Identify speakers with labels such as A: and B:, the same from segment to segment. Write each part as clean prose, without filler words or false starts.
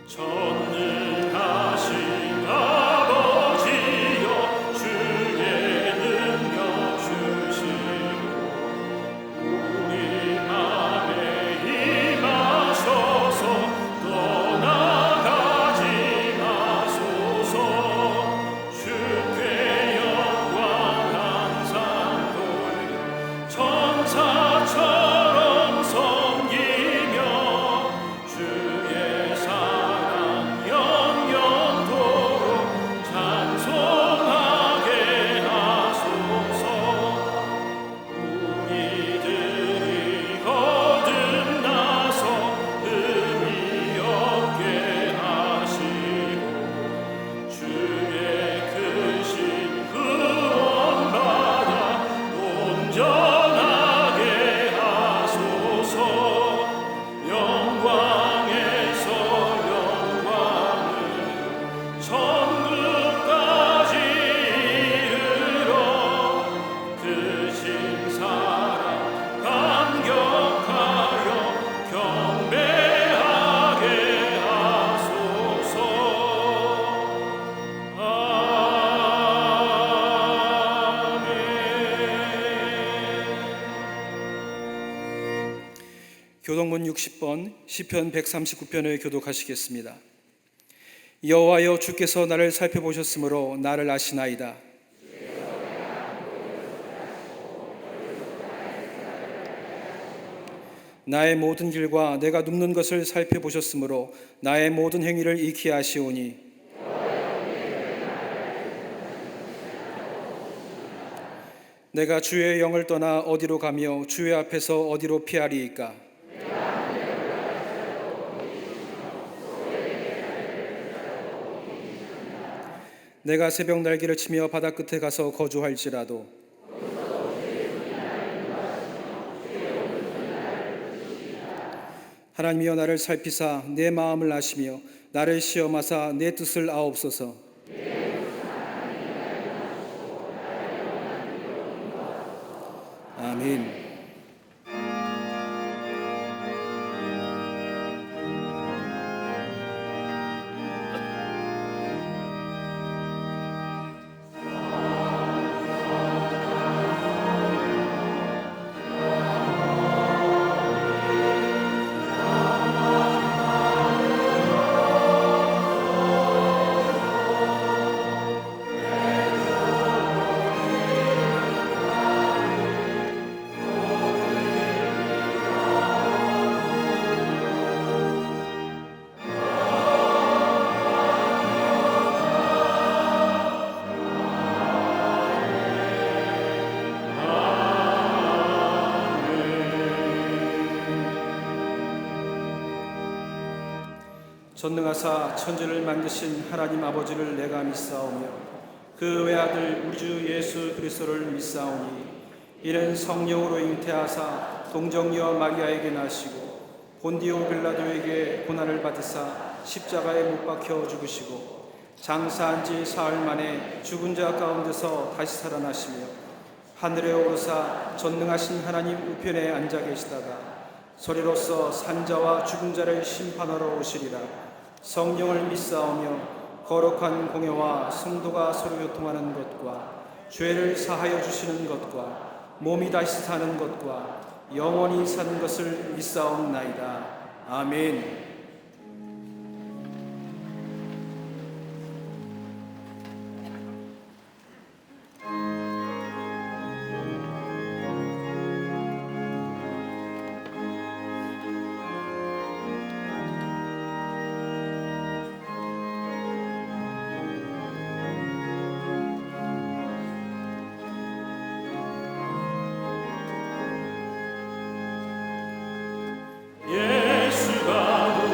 A: 전능하신 아버지여 주의 능력 주시고 우리 맘에 임하소서. 떠나가지 마소서. 주께 영광 항상 돌려 천사처럼 섬기며 주의 사랑 영영토록 찬송하게 하소서. 우리들이 거듭나서 의미 없게 하시고 주의 크신 구원받아 온전하게 하소서. 영광에서 영광을 천국까지 이르러 크신 사랑 감격하여 경배하게 하소서. 아멘.
B: 교동문 60번 시편 139편을 교독하시겠습니다. 여호와여, 주께서 나를 살펴보셨으므로 나를 아시나이다. 나의 모든 길과 내가 눕는 것을 살펴보셨으므로 나의 모든 행위를 익히 아시오니 내가 주의 영을 떠나 어디로 가며 주의 앞에서 어디로 피하리이까. 내가 새벽 날개를 치며 바다 끝에 가서 거주할지라도 하나님이여, 나를 살피사 내 마음을 아시며 나를 시험하사 내 뜻을 아옵소서. 아멘. 전능하사 천지를 만드신 하나님 아버지를 내가 믿사오며 그 외아들 우리 주 예수 그리스도를 믿사오니 이는 성령으로 잉태하사 동정녀 마리아에게 나시고 본디오 빌라도에게 고난을 받으사 십자가에 못 박혀 죽으시고 장사한 지 사흘 만에 죽은 자 가운데서 다시 살아나시며 하늘에 오르사 전능하신 하나님 우편에 앉아 계시다가 소리로서 산자와 죽은 자를 심판하러 오시리라. 성령을 믿사오며 거룩한 공회와 성도가 서로 교통하는 것과 죄를 사하여 주시는 것과 몸이 다시 사는 것과 영원히 사는 것을 믿사옵나이다. 아멘.
A: 예수가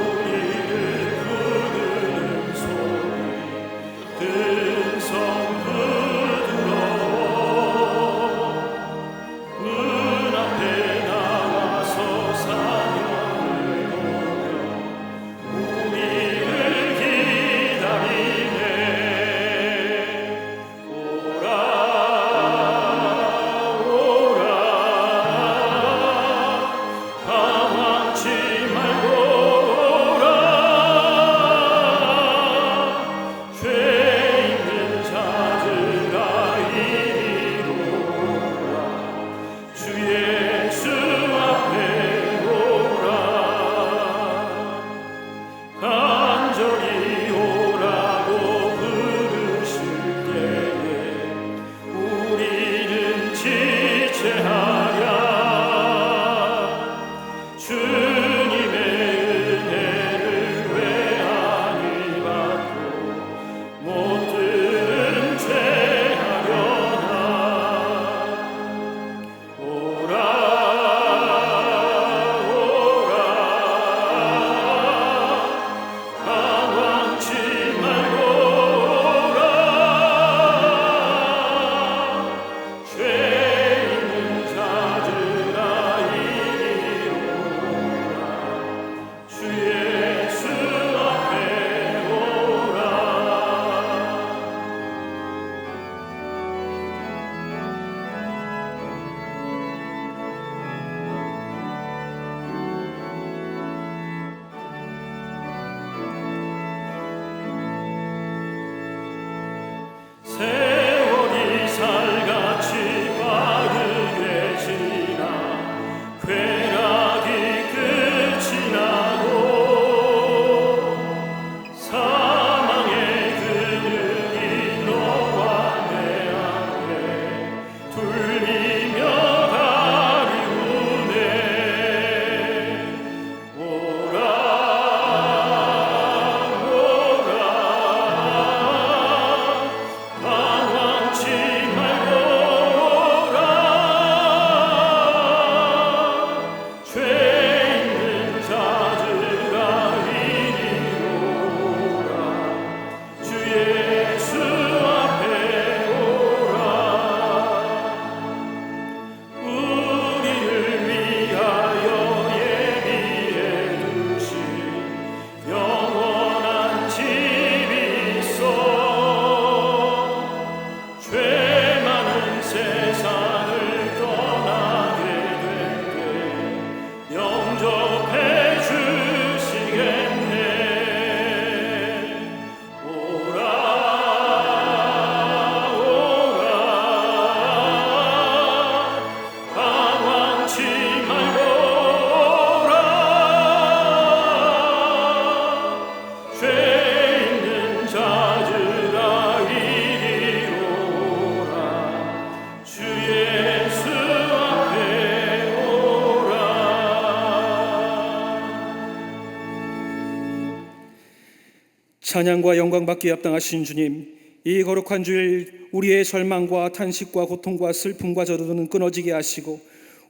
B: 찬양과 영광 받기에 합당하신 주님, 이 거룩한 주일 우리의 절망과 탄식과 고통과 슬픔과 저주는 끊어지게 하시고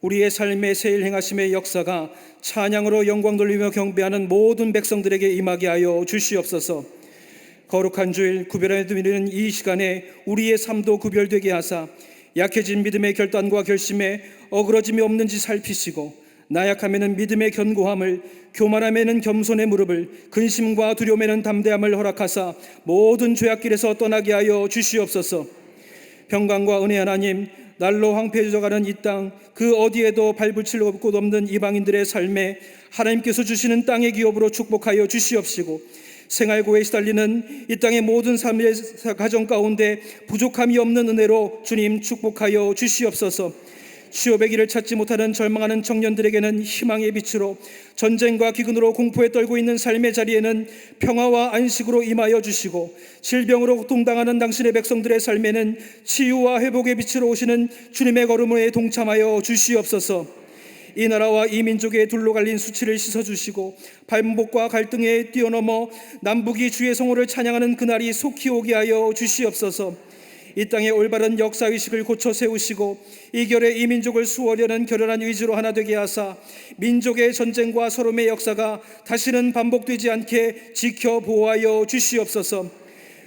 B: 우리의 삶의 새일 행하심의 역사가 찬양으로 영광 돌리며 경배하는 모든 백성들에게 임하게 하여 주시옵소서. 거룩한 주일 구별해 드리는 이 시간에 우리의 삶도 구별되게 하사 약해진 믿음의 결단과 결심에 어그러짐이 없는지 살피시고 나약함에는 믿음의 견고함을, 교만함에는 겸손의 무릎을, 근심과 두려움에는 담대함을 허락하사 모든 죄악길에서 떠나게 하여 주시옵소서. 평강과 은혜 하나님, 날로 황폐해져가는 이 땅, 그 어디에도 발붙일 곳 없는 이방인들의 삶에 하나님께서 주시는 땅의 기업으로 축복하여 주시옵시고 생활고에 시달리는 이 땅의 모든 삶의 가정 가운데 부족함이 없는 은혜로 주님 축복하여 주시옵소서. 취업의 길을 찾지 못하는 절망하는 청년들에게는 희망의 빛으로, 전쟁과 기근으로 공포에 떨고 있는 삶의 자리에는 평화와 안식으로 임하여 주시고 질병으로 고통당하는 당신의 백성들의 삶에는 치유와 회복의 빛으로 오시는 주님의 걸음에 동참하여 주시옵소서. 이 나라와 이 민족의 둘로 갈린 수치를 씻어주시고 반복과 갈등에 뛰어넘어 남북이 주의 성호를 찬양하는 그날이 속히 오게 하여 주시옵소서. 이 땅의 올바른 역사의식을 고쳐 세우시고 이 결의 이 민족을 수호하려는 결연한 의지로 하나 되게 하사 민족의 전쟁과 서름의 역사가 다시는 반복되지 않게 지켜 보호하여 주시옵소서.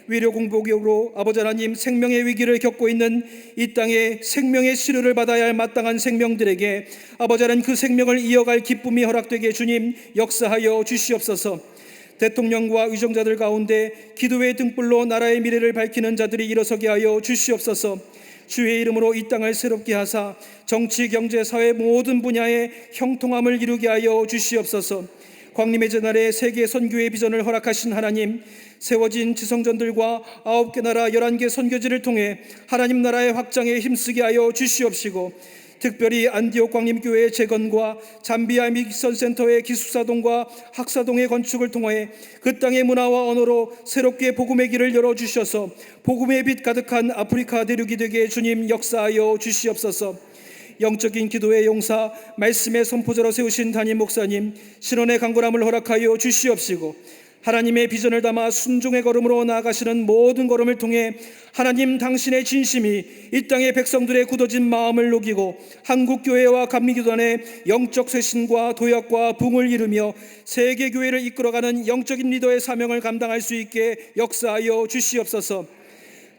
B: 위로 공복으로 아버지 하나님, 생명의 위기를 겪고 있는 이 땅에 생명의 치료를 받아야 할 마땅한 생명들에게 아버지 하나님 그 생명을 이어갈 기쁨이 허락되게 주님 역사하여 주시옵소서. 대통령과 의정자들 가운데 기도의 등불로 나라의 미래를 밝히는 자들이 일어서게 하여 주시옵소서. 주의 이름으로 이 땅을 새롭게 하사 정치, 경제, 사회 모든 분야의 형통함을 이루게 하여 주시옵소서. 광림의 제날에 세계 선교의 비전을 허락하신 하나님, 세워진 지성전들과 9개 나라 11개 선교지를 통해 하나님 나라의 확장에 힘쓰게 하여 주시옵시고 특별히 안디옥 광림교회의 재건과 잠비아 미션센터의 기숙사동과 학사동의 건축을 통해 그 땅의 문화와 언어로 새롭게 복음의 길을 열어주셔서 복음의 빛 가득한 아프리카 대륙이 되게 주님 역사하여 주시옵소서. 영적인 기도의 용사, 말씀의 선포자로 세우신 담임 목사님, 신원의 강건함을 허락하여 주시옵시고 하나님의 비전을 담아 순종의 걸음으로 나아가시는 모든 걸음을 통해 하나님 당신의 진심이 이 땅의 백성들의 굳어진 마음을 녹이고 한국교회와 감리교단의 영적 쇄신과 도약과 붕을 이루며 세계교회를 이끌어가는 영적인 리더의 사명을 감당할 수 있게 역사하여 주시옵소서.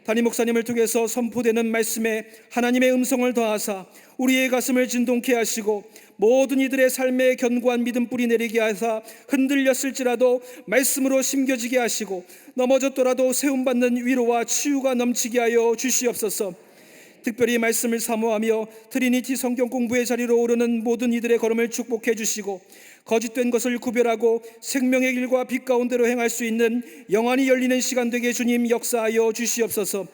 B: 담임 목사님을 통해서 선포되는 말씀에 하나님의 음성을 더하사 우리의 가슴을 진동케 하시고 모든 이들의 삶에 견고한 믿음 뿌리 내리게 하사 흔들렸을지라도 말씀으로 심겨지게 하시고 넘어졌더라도 세움받는 위로와 치유가 넘치게 하여 주시옵소서. 특별히 말씀을 사모하며 트리니티 성경 공부의 자리로 오르는 모든 이들의 걸음을 축복해 주시고 거짓된 것을 구별하고 생명의 길과 빛 가운데로 행할 수 있는 영안이 열리는 시간 되게 주님 역사하여 주시옵소서.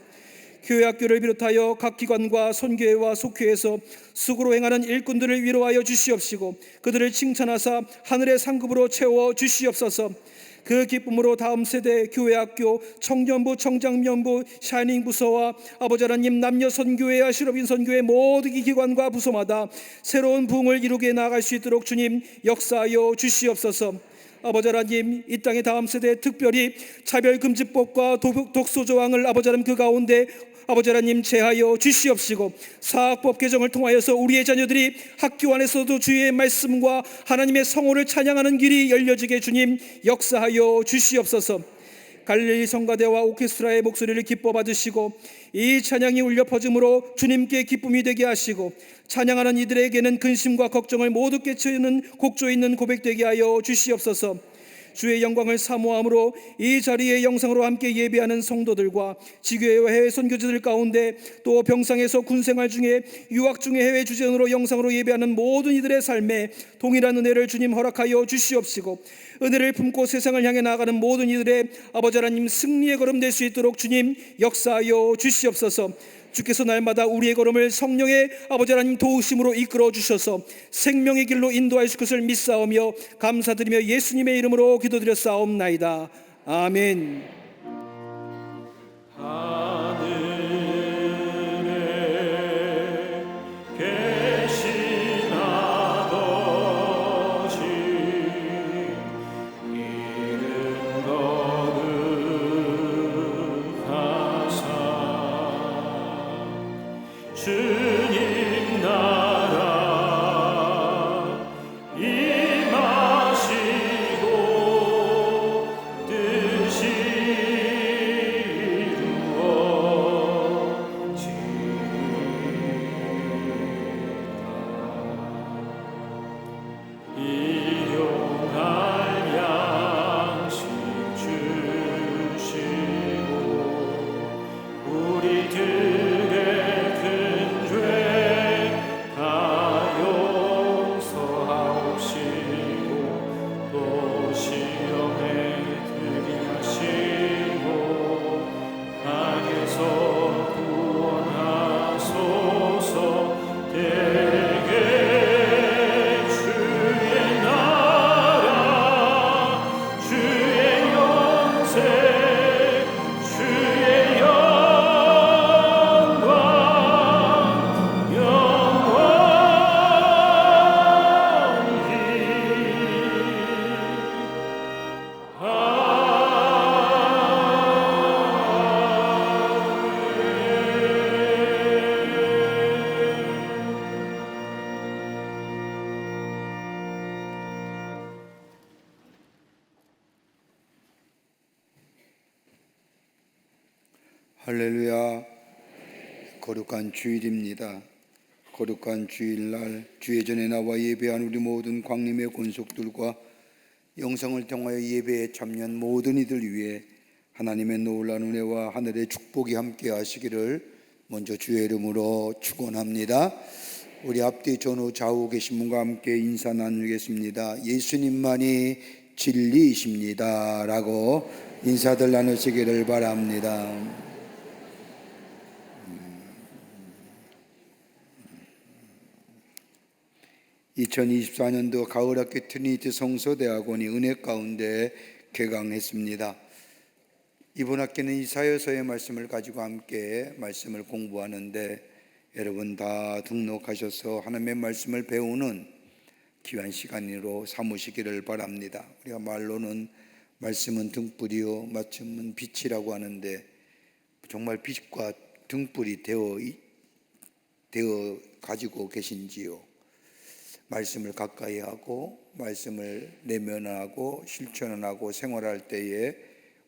B: 교회 학교를 비롯하여 각 기관과 선교회와 속회에서 수고로 행하는 일꾼들을 위로하여 주시옵시고 그들을 칭찬하사 하늘의 상급으로 채워 주시옵소서. 그 기쁨으로 다음 세대 교회 학교, 청년부, 청장년부, 샤이닝 부서와 아버지 하나님 남녀 선교회와 실업인 선교회 모든 기관과 부서마다 새로운 부흥을 이루게 나아갈 수 있도록 주님 역사하여 주시옵소서. 아버지 하나님, 이 땅의 다음 세대에 특별히 차별금지법과 독소조항을 아버지 하나님 그 가운데 아버지 하나님 제하여 주시옵시고 사학법 개정을 통하여서 우리의 자녀들이 학교 안에서도 주의 말씀과 하나님의 성호를 찬양하는 길이 열려지게 주님 역사하여 주시옵소서. 갈릴리 성가대와 오케스트라의 목소리를 기뻐 받으시고 이 찬양이 울려 퍼짐으로 주님께 기쁨이 되게 하시고 찬양하는 이들에게는 근심과 걱정을 모두 깨치는 곡조 있는 고백되게 하여 주시옵소서. 주의 영광을 사모함으로 이 자리에 영상으로 함께 예배하는 성도들과 지교회와 해외 선교지들 가운데 또 병상에서 군생활 중에 유학 중에 해외 주재원으로 영상으로 예배하는 모든 이들의 삶에 동일한 은혜를 주님 허락하여 주시옵시고 은혜를 품고 세상을 향해 나아가는 모든 이들의 아버지 하나님 승리의 걸음 될 수 있도록 주님 역사하여 주시옵소서. 주께서 날마다 우리의 걸음을 성령의 아버지 하나님 도우심으로 이끌어 주셔서 생명의 길로 인도하실 것을 믿사오며 감사드리며 예수님의 이름으로 기도드렸사옵나이다. 아멘.
A: 하늘에 계신 아버지 이름 거룩
C: 할렐루야. 거룩한 주일입니다. 거룩한 주일날 주의 전에 나와 예배한 우리 모든 광림의 권속들과 영상을 통하여 예배에 참여한 모든 이들 위해 하나님의 놀라운 은혜와 하늘의 축복이 함께 하시기를 먼저 주의 이름으로 축원합니다. 우리 앞뒤 전후 좌우 계신 분과 함께 인사 나누겠습니다. 예수님만이 진리이십니다 라고 인사들 나누시기를 바랍니다. 2024년도 가을학기 트리니티 성서대학원이 은혜 가운데 개강했습니다. 이번 학기는 이사야서의 말씀을 가지고 함께 말씀을 공부하는데 여러분 다 등록하셔서 하나님의 말씀을 배우는 귀한 시간으로 삼으시기를 바랍니다. 우리가 말로는 말씀은 등불이요 말씀은 빛이라고 하는데 정말 빛과 등불이 되어 가지고 계신지요? 말씀을 가까이 하고 말씀을 내면하고 실천하고 생활할 때에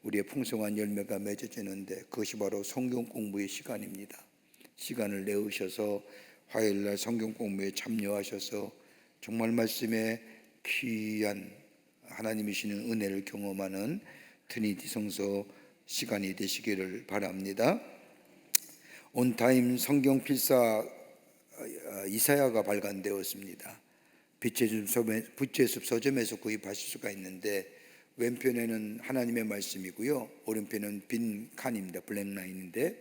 C: 우리의 풍성한 열매가 맺어지는데 그것이 바로 성경 공부의 시간입니다. 시간을 내으셔서 화요일날 성경 공부에 참여하셔서 정말 말씀에 귀한 하나님이시는 은혜를 경험하는 트리니티 성서 시간이 되시기를 바랍니다. 온타임 성경 필사 이사야가 발간되었습니다. 빛의 숲 서점에서 구입하실 수가 있는데 왼편에는 하나님의 말씀이고요, 오른편은 빈 칸입니다. 블랙라인인데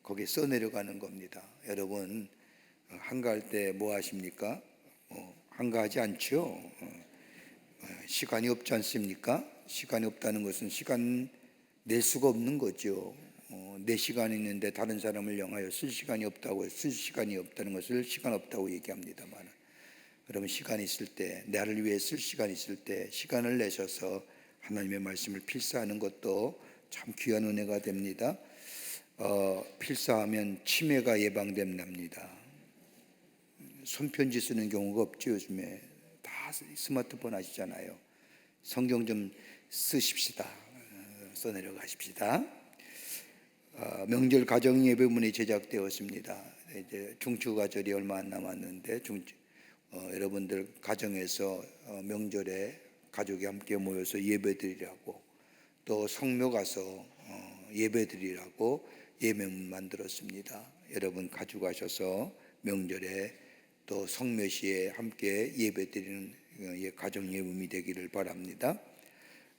C: 거기에 써내려가는 겁니다. 여러분 한가할 때 뭐 하십니까? 한가하지 않죠? 시간이 없지 않습니까? 시간이 없다는 것은 시간 낼 수가 없는 거죠. 내 시간이 있는데 다른 사람을 향하여 쓸 시간이 없다고, 쓸 시간이 없다는 것을 시간 없다고 얘기합니다만, 여러분 시간이 있을 때, 나를 위해 쓸 시간이 있을 때 시간을 내셔서 하나님의 말씀을 필사하는 것도 참 귀한 은혜가 됩니다. 필사하면 치매가 예방됩니다. 손편지 쓰는 경우가 없죠. 요즘에 다 스마트폰 하시잖아요. 성경 좀 쓰십시다. 써내려 가십시다. 명절 가정 예배문이 제작되었습니다. 이제 중추가절이 얼마 안 남았는데 여러분들 가정에서 명절에 가족이 함께 모여서 예배드리라고, 또 성묘 가서 예배드리라고 예배문 만들었습니다. 여러분 가져가셔서 명절에 또 성묘시에 함께 예배드리는 가정 예배문이 되기를 바랍니다.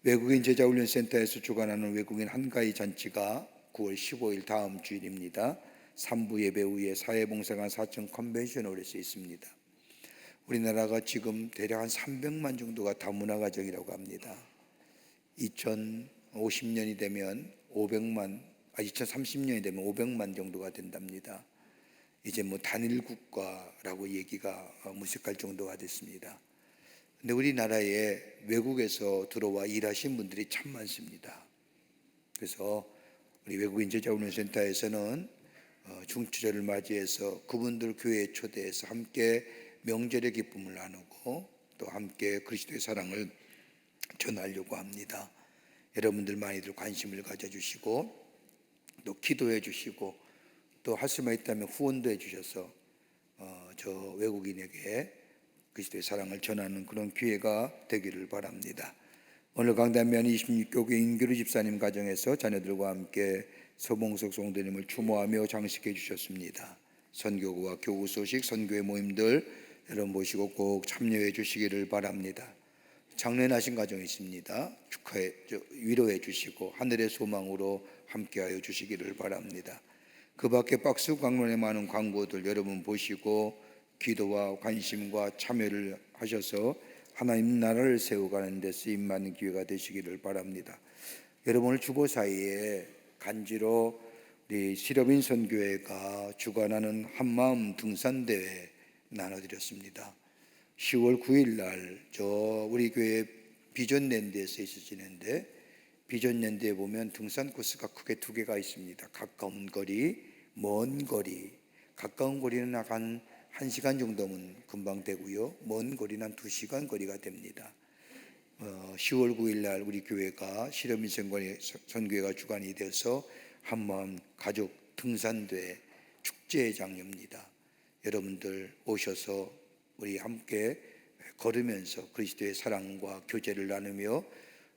C: 외국인 제자훈련센터에서 주관하는 외국인 한가위 잔치가 9월 15일 다음 주일입니다. 3부 예배 후에 사회봉사관 4층 컨벤션홀에서 있습니다. 우리나라가 지금 대략 한 300만 정도가 다문화 가정이라고 합니다. 2030년이 되면 500만 정도가 된답니다. 이제 뭐 단일 국가라고 얘기가 무색할 정도가 됐습니다. 근데 우리나라에 외국에서 들어와 일하신 분들이 참 많습니다. 그래서 우리 외국인 제자훈련센터에서는 중추절을 맞이해서 그분들 교회에 초대해서 함께 명절의 기쁨을 나누고 또 함께 그리스도의 사랑을 전하려고 합니다. 여러분들 많이들 관심을 가져주시고 또 기도해 주시고 또 할 수만 있다면 후원도 해주셔서 저 외국인에게 그리스도의 사랑을 전하는 그런 기회가 되기를 바랍니다. 오늘 강단면 26교회 인규루 집사님 가정에서 자녀들과 함께 서봉석 성도님을 추모하며 장식해 주셨습니다. 선교구와 교구 소식, 선교회 모임들 여러분 모시고 꼭 참여해 주시기를 바랍니다. 장례나신 가정이 있습니다. 축하해 위로해 주시고 하늘의 소망으로 함께하여 주시기를 바랍니다. 그 밖에 박스 광론에 많은 광고들 여러분 보시고 기도와 관심과 참여를 하셔서 하나님 나라를 세워가는 데 쓰임받는 기회가 되시기를 바랍니다. 여러분 오늘 주보 사이에 간지로 우리 시럽인 선교회가 주관하는 한마음 등산대회 나눠드렸습니다. 10월 9일 날 우리 교회 비전랜드에서 있어지는데, 비전랜드에 보면 등산 코스가 크게 두 개가 있습니다. 가까운 거리, 먼 거리. 가까운 거리는 한 1시간 정도면 금방 되고요, 먼 거리는 한 2시간 거리가 됩니다. 10월 9일 날 우리 교회가 실험인 선교회가 주관이 돼서 한마음 가족 등산대 축제장입니다. 여러분들 오셔서 우리 함께 걸으면서 그리스도의 사랑과 교제를 나누며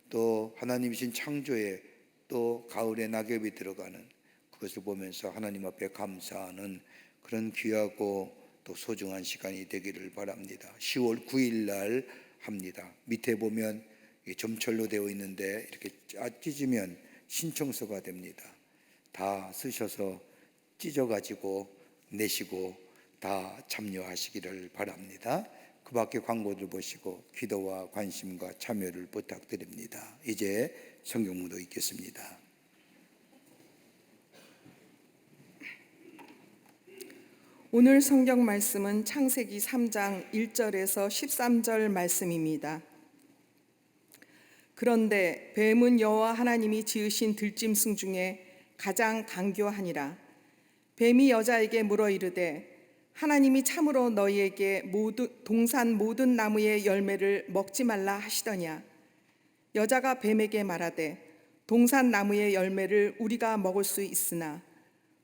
C: 또 하나님이신 창조에 또 가을의 낙엽이 들어가는 그것을 보면서 하나님 앞에 감사하는 그런 귀하고 또 소중한 시간이 되기를 바랍니다. 10월 9일 날 합니다. 밑에 보면 점철로 되어 있는데 이렇게 찢으면 신청서가 됩니다. 다 쓰셔서 찢어가지고 내시고 다 참여하시기를 바랍니다. 그 밖에 광고들 보시고 기도와 관심과 참여를 부탁드립니다. 이제 성경문도 읽겠습니다.
D: 오늘 성경 말씀은 창세기 3장 1절에서 13절 말씀입니다. 그런데 뱀은 여호와 하나님이 지으신 들짐승 중에 가장 간교하니라. 뱀이 여자에게 물어 이르되 하나님이 참으로 너희에게 동산 모든 나무의 열매를 먹지 말라 하시더냐. 여자가 뱀에게 말하되 동산 나무의 열매를 우리가 먹을 수 있으나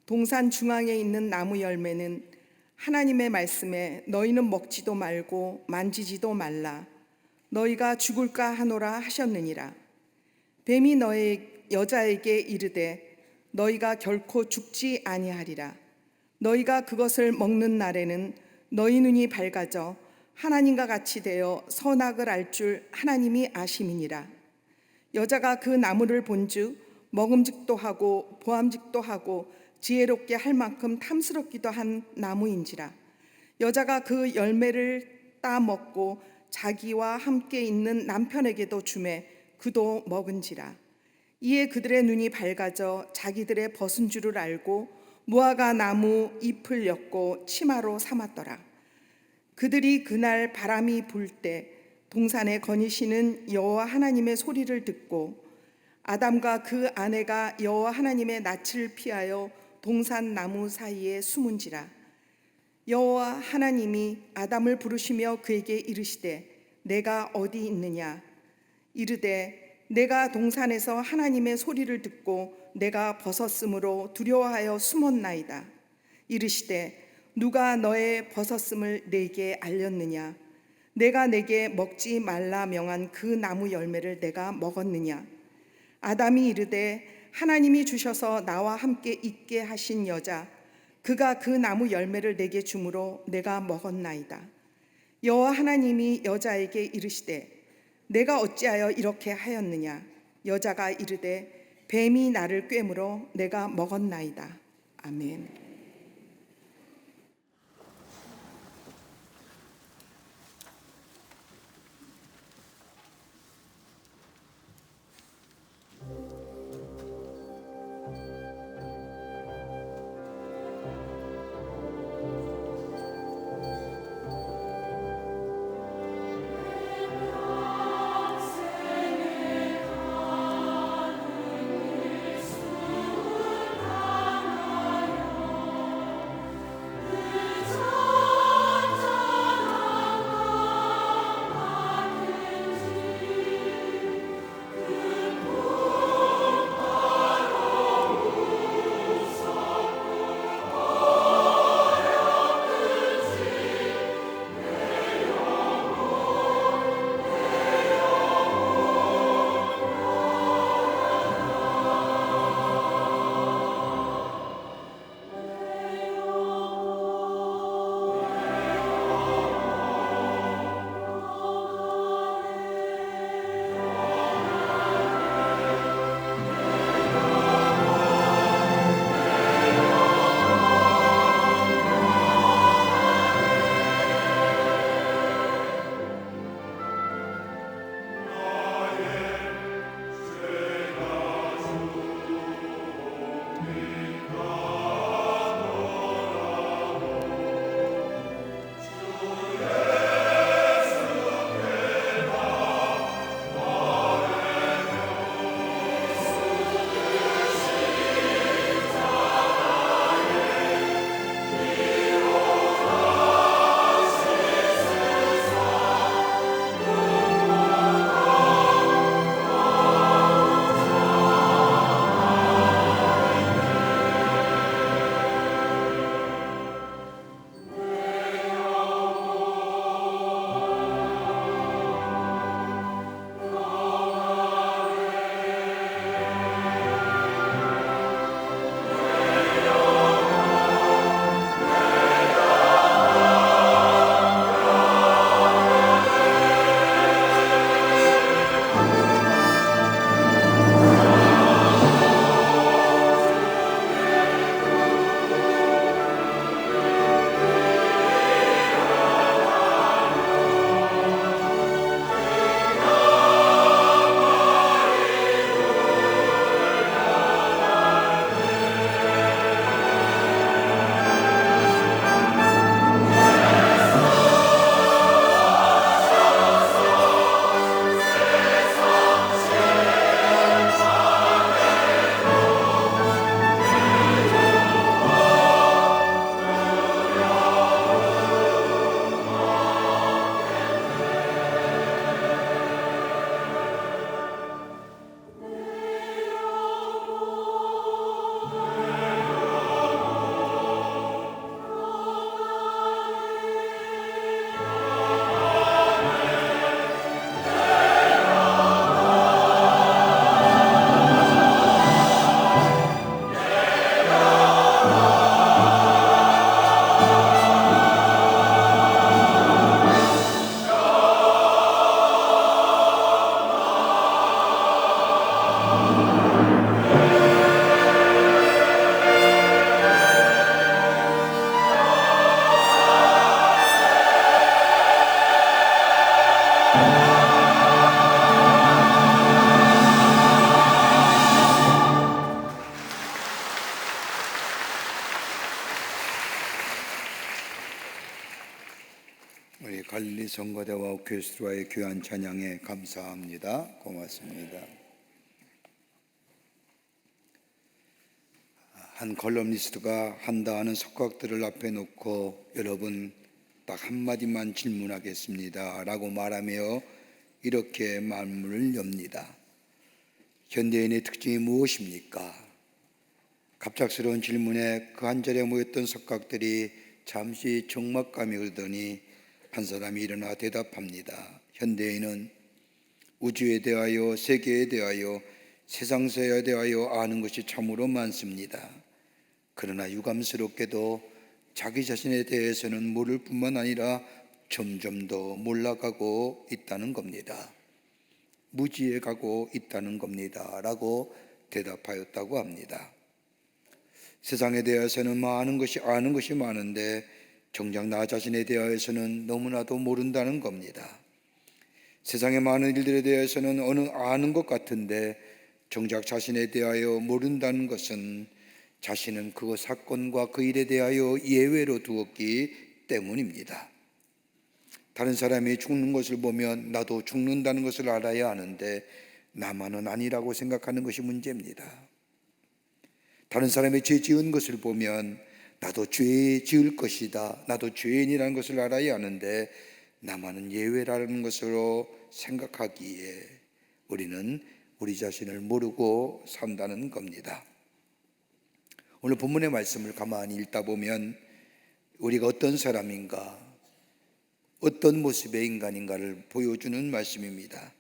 D: 동산 중앙에 있는 나무 열매는 하나님의 말씀에 너희는 먹지도 말고 만지지도 말라. 너희가 죽을까 하노라 하셨느니라. 뱀이 여자에게 이르되 너희가 결코 죽지 아니하리라. 너희가 그것을 먹는 날에는 너희 눈이 밝아져 하나님과 같이 되어 선악을 알 줄 하나님이 아심이니라. 여자가 그 나무를 본즉 먹음직도 하고 보암직도 하고 지혜롭게 할 만큼 탐스럽기도 한 나무인지라. 여자가 그 열매를 따 먹고 자기와 함께 있는 남편에게도 주매 그도 먹은지라. 이에 그들의 눈이 밝아져 자기들의 벗은 줄을 알고 무화과 나무 잎을 엮고 치마로 삼았더라. 그들이 그날 바람이 불 때 동산에 거니시는 여호와 하나님의 소리를 듣고 아담과 그 아내가 여호와 하나님의 낯을 피하여 동산 나무 사이에 숨은지라. 여호와 하나님이 아담을 부르시며 그에게 이르시되 내가 어디 있느냐. 이르되 내가 동산에서 하나님의 소리를 듣고 내가 벗었으므로 두려워하여 숨었나이다. 이르시되 누가 너의 벗었음을 내게 알렸느냐. 내가 내게 먹지 말라 명한 그 나무 열매를 내가 먹었느냐. 아담이 이르되 하나님이 주셔서 나와 함께 있게 하신 여자 그가 그 나무 열매를 내게 주므로 내가 먹었나이다. 여호와 하나님이 여자에게 이르시되 내가 어찌하여 이렇게 하였느냐. 여자가 이르되 뱀이 나를 꿰물어 내가 먹었나이다. 아멘.
C: 성가대와 오케스트라의 귀한 찬양에 감사합니다. 고맙습니다. 한 컬럼니스트가 한다 하는 석각들을 앞에 놓고 여러분 딱 한마디만 질문하겠습니다 라고 말하며 이렇게 말문을 엽니다. 현대인의 특징이 무엇입니까? 갑작스러운 질문에 그 한 자리에 모였던 석각들이 잠시 적막감이 흐르더니 한 사람이 일어나 대답합니다. 현대인은 우주에 대하여, 세계에 대하여, 세상사에 대하여 아는 것이 참으로 많습니다. 그러나 유감스럽게도 자기 자신에 대해서는 모를 뿐만 아니라 점점 더 몰라가고 있다는 겁니다. 무지해 가고 있다는 겁니다 라고 대답하였다고 합니다. 세상에 대해서는 아는 것이 많은데 정작 나 자신에 대해서는 너무나도 모른다는 겁니다. 세상의 많은 일들에 대해서는 아는 것 같은데 정작 자신에 대하여 모른다는 것은 자신은 그 사건과 그 일에 대하여 예외로 두었기 때문입니다. 다른 사람이 죽는 것을 보면 나도 죽는다는 것을 알아야 하는데 나만은 아니라고 생각하는 것이 문제입니다. 다른 사람이 죄 지은 것을 보면 나도 죄 지을 것이다, 나도 죄인이라는 것을 알아야 하는데 나만은 예외라는 것으로 생각하기에 우리는 우리 자신을 모르고 산다는 겁니다. 오늘 본문의 말씀을 가만히 읽다 보면 우리가 어떤 사람인가, 어떤 모습의 인간인가를 보여주는 말씀입니다.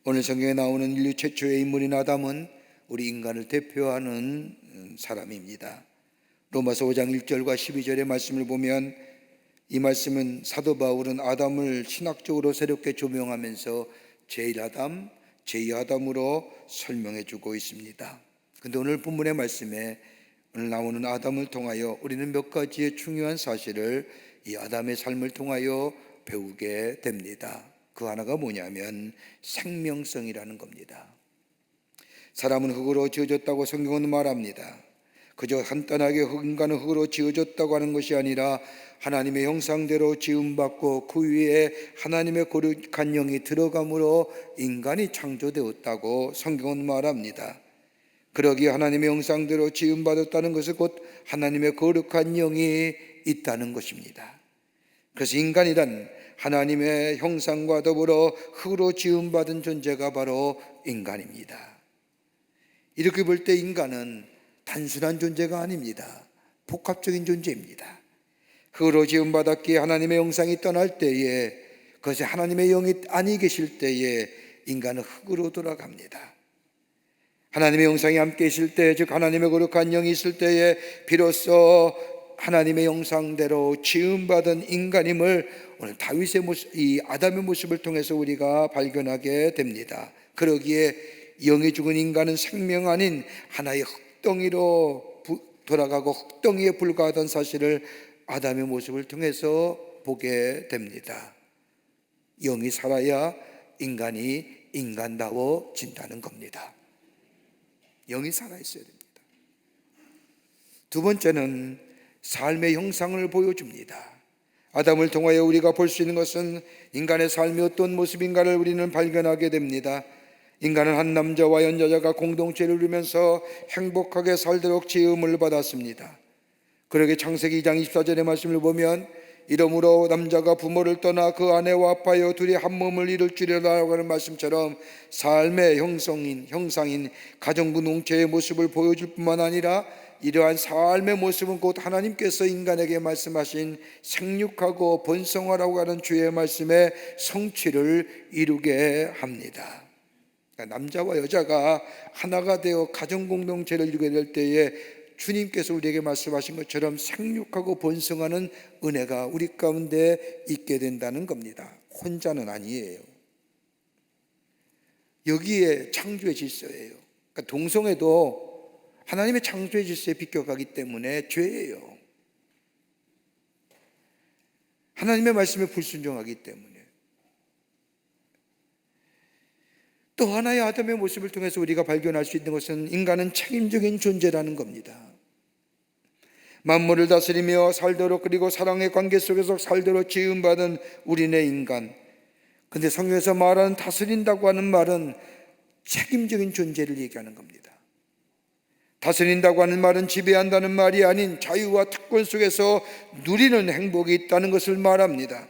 C: 오늘 성경에 나오는 인류 최초의 인물인 아담은 우리 인간을 대표하는 사람입니다. 로마서 5장 1절과 12절의 말씀을 보면 이 말씀은 사도 바울은 아담을 신학적으로 새롭게 조명하면서 제1아담, 제2아담으로 설명해 주고 있습니다. 그런데 오늘 본문의 말씀에 오늘 나오는 아담을 통하여 우리는 몇 가지의 중요한 사실을 이 아담의 삶을 통하여 배우게 됩니다. 그 하나가 뭐냐면 생명성이라는 겁니다. 사람은 흙으로 지어졌다고 성경은 말합니다. 그저 간단하게 인간은 흙으로 지어졌다고 하는 것이 아니라 하나님의 형상대로 지음받고 그 위에 하나님의 거룩한 영이 들어감으로 인간이 창조되었다고 성경은 말합니다. 그러기에 하나님의 형상대로 지음받았다는 것은 곧 하나님의 거룩한 영이 있다는 것입니다. 그래서 인간이란 하나님의 형상과 더불어 흙으로 지음받은 존재가 바로 인간입니다. 이렇게 볼 때 인간은 단순한 존재가 아닙니다. 복합적인 존재입니다. 흙으로 지음받았기에 하나님의 형상이 떠날 때에, 그것이 하나님의 영이 아니 계실 때에 인간은 흙으로 돌아갑니다. 하나님의 형상이 함께 있을 때, 즉 하나님의 거룩한 영이 있을 때에 비로소 하나님의 형상대로 지음받은 인간임을 오늘 다윗의 모습, 이 아담의 모습을 통해서 우리가 발견하게 됩니다. 그러기에 영이 죽은 인간은 생명 아닌 하나의 흙덩이로 돌아가고 흙덩이에 불과하던 사실을 아담의 모습을 통해서 보게 됩니다. 영이 살아야 인간이 인간다워진다는 겁니다. 영이 살아있어야 됩니다. 두 번째는 삶의 형상을 보여줍니다. 아담을 통하여 우리가 볼 수 있는 것은 인간의 삶이 어떤 모습인가를 우리는 발견하게 됩니다. 인간은 한 남자와 여자가 공동체를 이루면서 행복하게 살도록 지음을 받았습니다. 그러게 창세기 2장 24절의 말씀을 보면 이러므로 남자가 부모를 떠나 그 아내와 합하여 둘이 한 몸을 이룰 줄이라고 하는 말씀처럼 삶의 형상인 가정공동체의 모습을 보여줄 뿐만 아니라 이러한 삶의 모습은 곧 하나님께서 인간에게 말씀하신 생육하고 번성하라고 하는 주의 말씀의 성취를 이루게 합니다. 그러니까 남자와 여자가 하나가 되어 가정공동체를 이루게 될 때에 주님께서 우리에게 말씀하신 것처럼 생육하고 번성하는 은혜가 우리 가운데 있게 된다는 겁니다. 혼자는 아니에요. 여기에 창조의 질서예요. 그러니까 동성애도 하나님의 창조의 질서에 비껴가기 때문에 죄예요. 하나님의 말씀에 불순종하기 때문에. 또 하나의 아담의 모습을 통해서 우리가 발견할 수 있는 것은 인간은 책임적인 존재라는 겁니다. 만물을 다스리며 살도록, 그리고 사랑의 관계 속에서 살도록 지음받은 우리네 인간, 근데 성경에서 말하는 다스린다고 하는 말은 책임적인 존재를 얘기하는 겁니다. 다스린다고 하는 말은 지배한다는 말이 아닌 자유와 특권 속에서 누리는 행복이 있다는 것을 말합니다.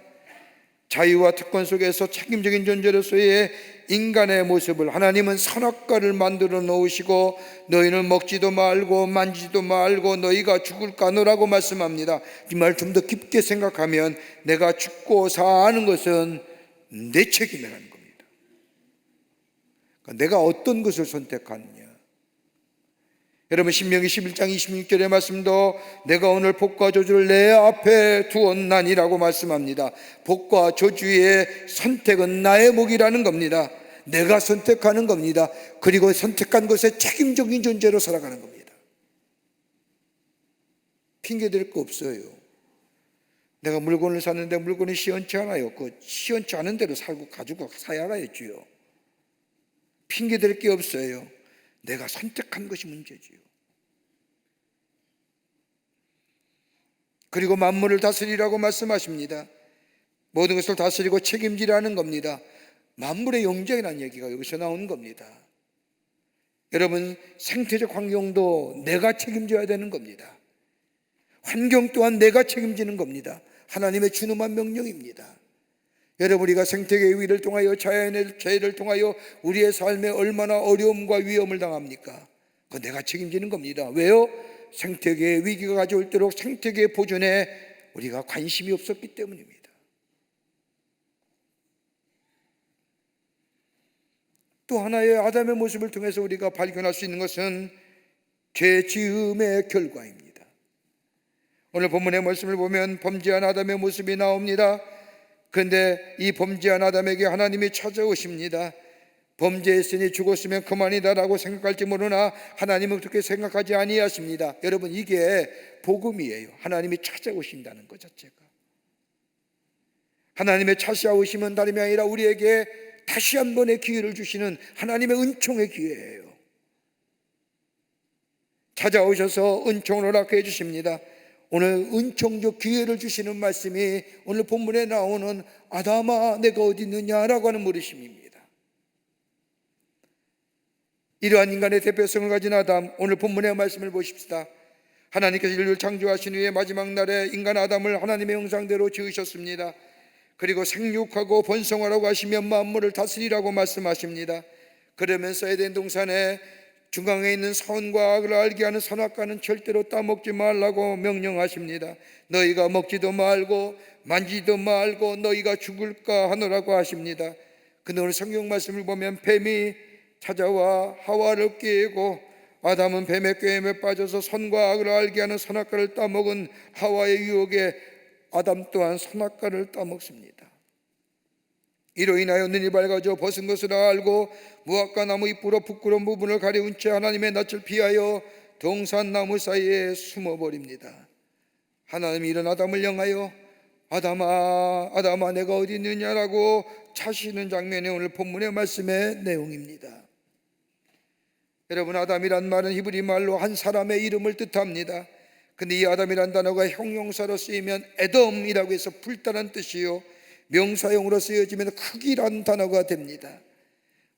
C: 자유와 특권 속에서 책임적인 존재로서의 인간의 모습을 하나님은 선악과를 만들어 놓으시고 너희는 먹지도 말고 만지지도 말고 너희가 죽을까 하노라고 말씀합니다. 이 말 좀 더 깊게 생각하면 내가 죽고 사는 것은 내 책임이라는 겁니다. 그러니까 내가 어떤 것을 선택하느냐. 여러분 신명기 11장 26절의 말씀도 내가 오늘 복과 저주를 내 앞에 두었나니라고 말씀합니다. 복과 저주의 선택은 나의 몫이라는 겁니다. 내가 선택하는 겁니다. 그리고 선택한 것에 책임적인 존재로 살아가는 겁니다. 핑계댈 거 없어요. 내가 물건을 샀는데 물건이 시원치 않아요. 그 시원치 않은 대로 살고 가지고 사야겠지요. 핑계댈 게 없어요. 내가 선택한 것이 문제지요. 그리고 만물을 다스리라고 말씀하십니다. 모든 것을 다스리고 책임지라는 겁니다. 만물의 영장이라는 얘기가 여기서 나오는 겁니다. 여러분 생태적 환경도 내가 책임져야 되는 겁니다. 환경 또한 내가 책임지는 겁니다. 하나님의 준엄한 명령입니다. 여러분 우리가 생태계의 위를 통하여 자연의 재해를 통하여 우리의 삶에 얼마나 어려움과 위험을 당합니까? 그건 내가 책임지는 겁니다. 왜요? 생태계의 위기가 가져올 때록 생태계 보존에 우리가 관심이 없었기 때문입니다. 또 하나의 아담의 모습을 통해서 우리가 발견할 수 있는 것은 죄 지음의 결과입니다. 오늘 본문의 말씀을 보면 범죄한 아담의 모습이 나옵니다. 그런데 이 범죄한 아담에게 하나님이 찾아오십니다. 범죄했으니 죽었으면 그만이다라고 생각할지 모르나 하나님은 그렇게 생각하지 아니하십니다. 여러분 이게 복음이에요. 하나님이 찾아오신다는 것 자체가. 하나님의 찾아오심은 다름이 아니라 우리에게 다시 한 번의 기회를 주시는 하나님의 은총의 기회예요. 찾아오셔서 은총을 허락해 주십니다. 오늘 은총적 기회를 주시는 말씀이 오늘 본문에 나오는 아담아 내가 어디 있느냐라고 하는 물으심입니다. 이러한 인간의 대표성을 가진 아담, 오늘 본문의 말씀을 보십시다. 하나님께서 인류를 창조하신 후에 마지막 날에 인간 아담을 하나님의 형상대로 지으셨습니다. 그리고 생육하고 번성하라고 하시며 만물을 다스리라고 말씀하십니다. 그러면서 에덴 동산에 중앙에 있는 선과 악을 알게 하는 선악과는 절대로 따먹지 말라고 명령하십니다. 너희가 먹지도 말고 만지지도 말고 너희가 죽을까 하노라고 하십니다. 근데 오늘 성경 말씀을 보면 뱀이 찾아와 하와를 꾀고 아담은 뱀의 꾀임에 빠져서 선과 악을 알게 하는 선악과를 따먹은 하와의 유혹에 아담 또한 선악과를 따먹습니다. 이로 인하여 눈이 밝아져 벗은 것을 알고 무화과 나무 잎으로 부끄러운 부분을 가려운 채 하나님의 낯을 피하여 동산 나무 사이에 숨어버립니다. 하나님이 이런 아담을 향하여 아담아 아담아 내가 어디 있느냐라고 차시는 장면이 오늘 본문의 말씀의 내용입니다. 여러분 아담이란 말은 히브리 말로 한 사람의 이름을 뜻합니다. 근데 이 아담이란 단어가 형용사로 쓰이면 에돔이라고 해서 불타는 뜻이요 명사형으로 쓰여지면 크기란 단어가 됩니다.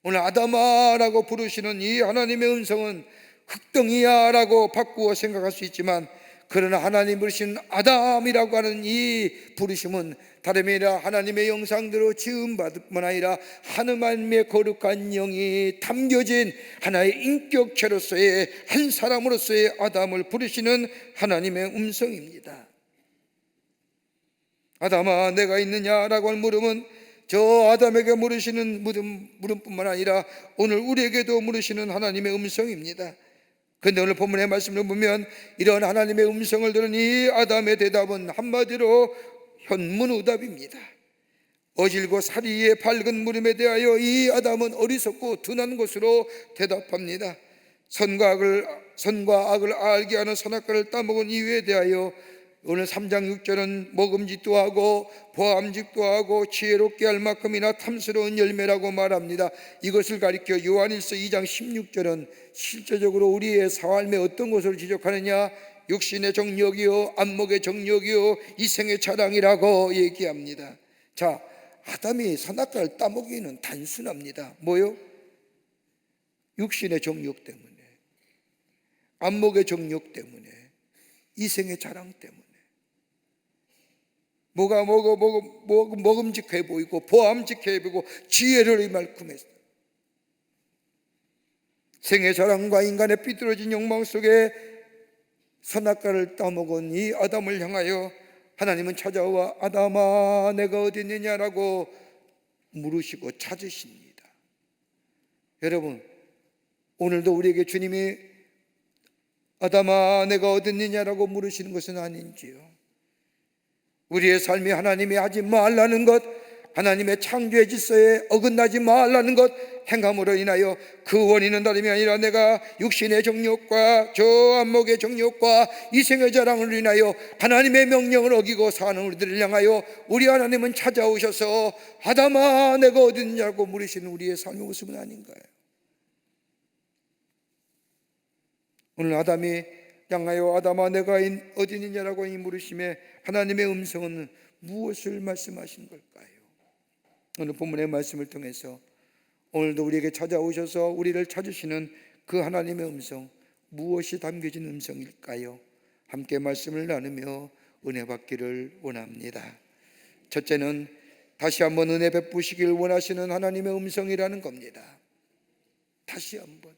C: 오늘 아담아라고 부르시는 이 하나님의 음성은 흙덩이야 라고 바꾸어 생각할 수 있지만 그러나 하나님 부르신 아담이라고 하는 이 부르심은 다름이 아니라 하나님의 형상대로 지음받을 뿐 아니라 하나님의 거룩한 영이 담겨진 하나의 인격체로서의 한 사람으로서의 아담을 부르시는 하나님의 음성입니다. 아담아 내가 있느냐라고 하는 물음은 저 아담에게 물으시는 물음뿐만 아니라 오늘 우리에게도 물으시는 하나님의 음성입니다. 그런데 오늘 본문의 말씀을 보면 이런 하나님의 음성을 들은 이 아담의 대답은 한마디로 현문오답입니다. 어질고 사리의 밝은 물음에 대하여 이 아담은 어리석고 둔한 것으로 대답합니다. 선과 악을 알게 하는 선악과를 따먹은 이유에 대하여 오늘 3장 6절은 먹음직도 하고 보암직도 하고 지혜롭게 할 만큼이나 탐스러운 열매라고 말합니다. 이것을 가리켜 요한일서 2장 16절은 실제적으로 우리의 삶에 어떤 것을 지적하느냐, 육신의 정욕이요 안목의 정욕이요 이생의 자랑이라고 얘기합니다. 자, 아담이 선악과를 따먹기는 단순합니다. 뭐요? 육신의 정욕 때문에, 안목의 정욕 때문에, 이생의 자랑 때문에, 뭐가 먹음직해 보이고 보암직해 보이고 지혜를 이만큼했어. 생의 자랑과 인간의 삐뚤어진 욕망 속에 선악과를 따먹은 이 아담을 향하여 하나님은 찾아와 아담아 내가 어디 있느냐라고 물으시고 찾으십니다. 여러분, 오늘도 우리에게 주님이 아담아 내가 어디 있느냐라고 물으시는 것은 아닌지요? 우리의 삶이 하나님이 하지 말라는 것, 하나님의 창조의 질서에 어긋나지 말라는 것 행함으로 인하여 그 원인은 다름이 아니라 내가 육신의 정욕과 저 안목의 정욕과 이생의 자랑을 인하여 하나님의 명령을 어기고 사는 우리들을 향하여 우리 하나님은 찾아오셔서 아담아 내가 어디 있느냐고 물으시는 우리의 삶의 모습은 아닌가요? 오늘 아담이 향하여 아담아 내가 어디 있느냐라고 이 물으심에 하나님의 음성은 무엇을 말씀하신 걸까요? 오늘 본문의 말씀을 통해서 오늘도 우리에게 찾아오셔서 우리를 찾으시는 그 하나님의 음성, 무엇이 담겨진 음성일까요? 함께 말씀을 나누며 은혜 받기를 원합니다. 첫째는 다시 한번 은혜 베푸시길 원하시는 하나님의 음성이라는 겁니다. 다시 한번.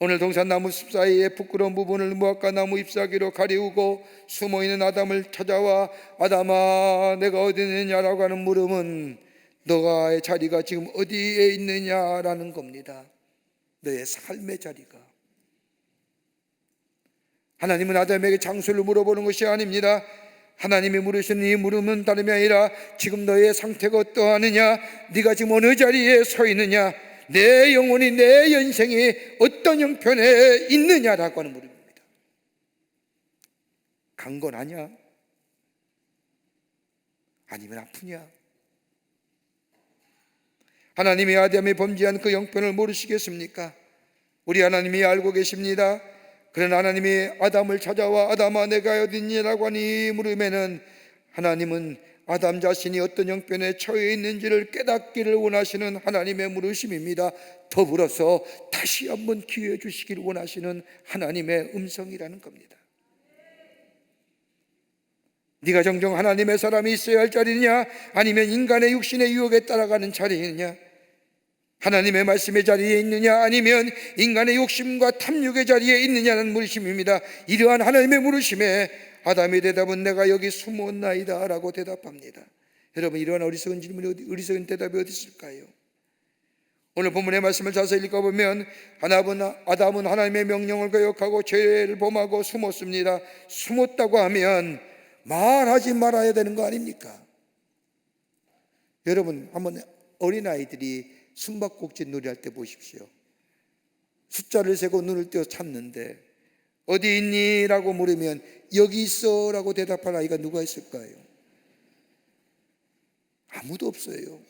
C: 오늘 동산나무 숲 사이에 부끄러운 부분을 무화과 나무 잎사귀로 가리우고 숨어있는 아담을 찾아와 아담아 내가 어디 있느냐라고 하는 물음은 너의 자리가 지금 어디에 있느냐라는 겁니다. 너의 삶의 자리가. 하나님은 아담에게 장소를 물어보는 것이 아닙니다. 하나님이 물으시는 이 물음은 다름이 아니라 지금 너의 상태가 어떠하느냐, 네가 지금 어느 자리에 서 있느냐, 내 영혼이 내 인생이 어떤 형편에 있느냐라고 하는 물음입니다. 강건하냐? 아니면 아프냐? 하나님이 아담이 범죄한 그 형편을 모르시겠습니까? 우리 하나님이 알고 계십니다. 그러나 하나님이 아담을 찾아와 아담아 내가 어디 있니라고 하니 물음에는 하나님은 아담 자신이 어떤 형편에 처해 있는지를 깨닫기를 원하시는 하나님의 물으심입니다. 더불어서 다시 한번 기회 주시기를 원하시는 하나님의 음성이라는 겁니다. 네가 정정 하나님의 사람이 있어야 할 자리냐, 아니면 인간의 육신의 유혹에 따라가는 자리느냐, 하나님의 말씀의 자리에 있느냐, 아니면 인간의 욕심과 탐욕의 자리에 있느냐는 물으심입니다. 이러한 하나님의 물으심에 아담의 대답은 내가 여기 숨었나이다 라고 대답합니다. 여러분, 이러한 어리석은 질문이 어리석은 대답이 어디 있을까요? 오늘 본문의 말씀을 자세히 읽어보면 아담은 하나님의 명령을 거역하고 죄를 범하고 숨었습니다. 숨었다고 하면 말하지 말아야 되는 거 아닙니까? 여러분, 한번 어린아이들이 숨바꼭질 놀이할 때 보십시오. 숫자를 세고 눈을 떼어 찾는데 어디 있니? 라고 물으면 여기 있어 라고 대답할 아이가 누가 있을까요? 아무도 없어요.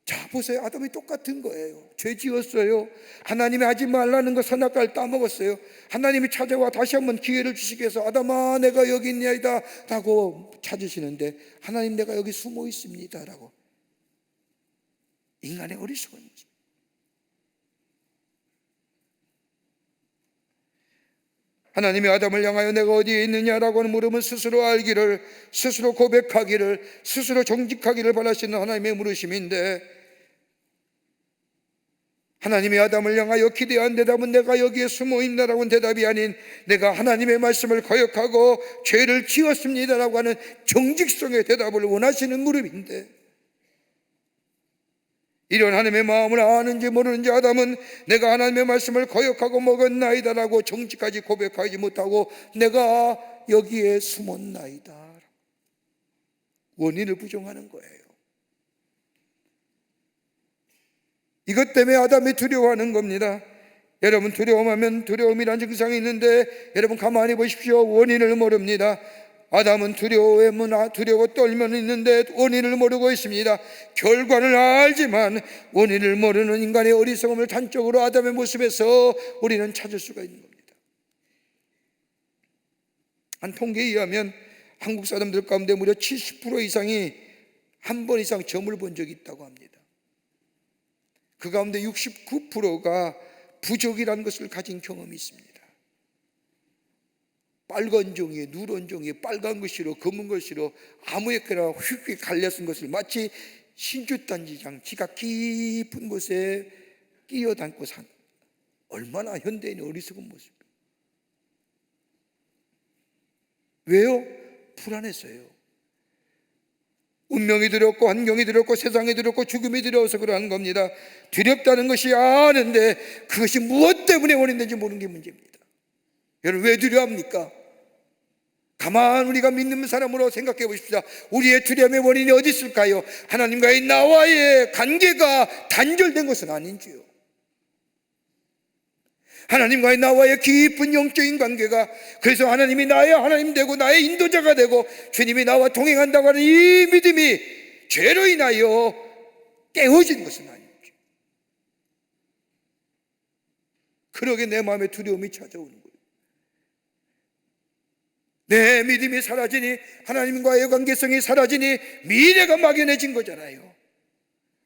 C: 자, 보세요. 아담이 똑같은 거예요. 죄 지었어요. 하나님이 하지 말라는 거 선악과를 따먹었어요. 하나님이 찾아와 다시 한번 기회를 주시기 위해서 아담아 내가 여기 있냐이다 라고 찾으시는데 하나님 내가 여기 숨어 있습니다 라고. 인간의 어리석은 거죠. 하나님이 아담을 향하여 내가 어디에 있느냐라고 물으면 스스로 알기를, 스스로 고백하기를, 스스로 정직하기를 바라시는 하나님의 물으심인데, 하나님이 아담을 향하여 기대한 대답은 내가 여기에 숨어 있나라고는 대답이 아닌 내가 하나님의 말씀을 거역하고 죄를 지었습니다라고 하는 정직성의 대답을 원하시는 물음인데, 이런 하나님의 마음을 아는지 모르는지 아담은 내가 하나님의 말씀을 거역하고 먹었나이다라고 정직하지 고백하지 못하고 내가 여기에 숨었나이다 원인을 부정하는 거예요. 이것 때문에 아담이 두려워하는 겁니다. 여러분, 두려움하면 두려움이란 증상이 있는데 여러분 가만히 보십시오. 원인을 모릅니다. 아담은 두려워 떨면 있는데 원인을 모르고 있습니다. 결과를 알지만 원인을 모르는 인간의 어리석음을 단적으로 아담의 모습에서 우리는 찾을 수가 있는 겁니다. 한 통계에 의하면 한국 사람들 가운데 무려 70% 이상이 한 번 이상 점을 본 적이 있다고 합니다. 그 가운데 69%가 부족이라는 것을 가진 경험이 있습니다. 빨간 종이에 누런 종이에 빨간 글씨로 검은 글씨로 아무에게나 휙휙 갈려 쓴 것을 마치 신주단지장 지가 깊은 곳에 끼어 담고 산, 얼마나 현대인의 어리석은 모습이에요. 왜요? 불안했어요. 운명이 두렵고 환경이 두렵고 세상이 두렵고 죽음이 두려워서 그러는 겁니다. 두렵다는 것이 아는데 그것이 무엇 때문에 원인된지 모르는 게 문제입니다. 여러분, 왜 두려워합니까? 가만 우리가 믿는 사람으로 생각해 보십시오. 우리의 두려움의 원인이 어디 있을까요? 하나님과의 나와의 관계가 단절된 것은 아닌지요. 하나님과의 나와의 깊은 영적인 관계가, 그래서 하나님이 나의 하나님 되고 나의 인도자가 되고 주님이 나와 동행한다고 하는 이 믿음이 죄로 인하여 깨어진 것은 아닌지. 그러게 내 마음에 두려움이 찾아오는 거예요. 내 믿음이 사라지니, 하나님과의 관계성이 사라지니 미래가 막연해진 거잖아요.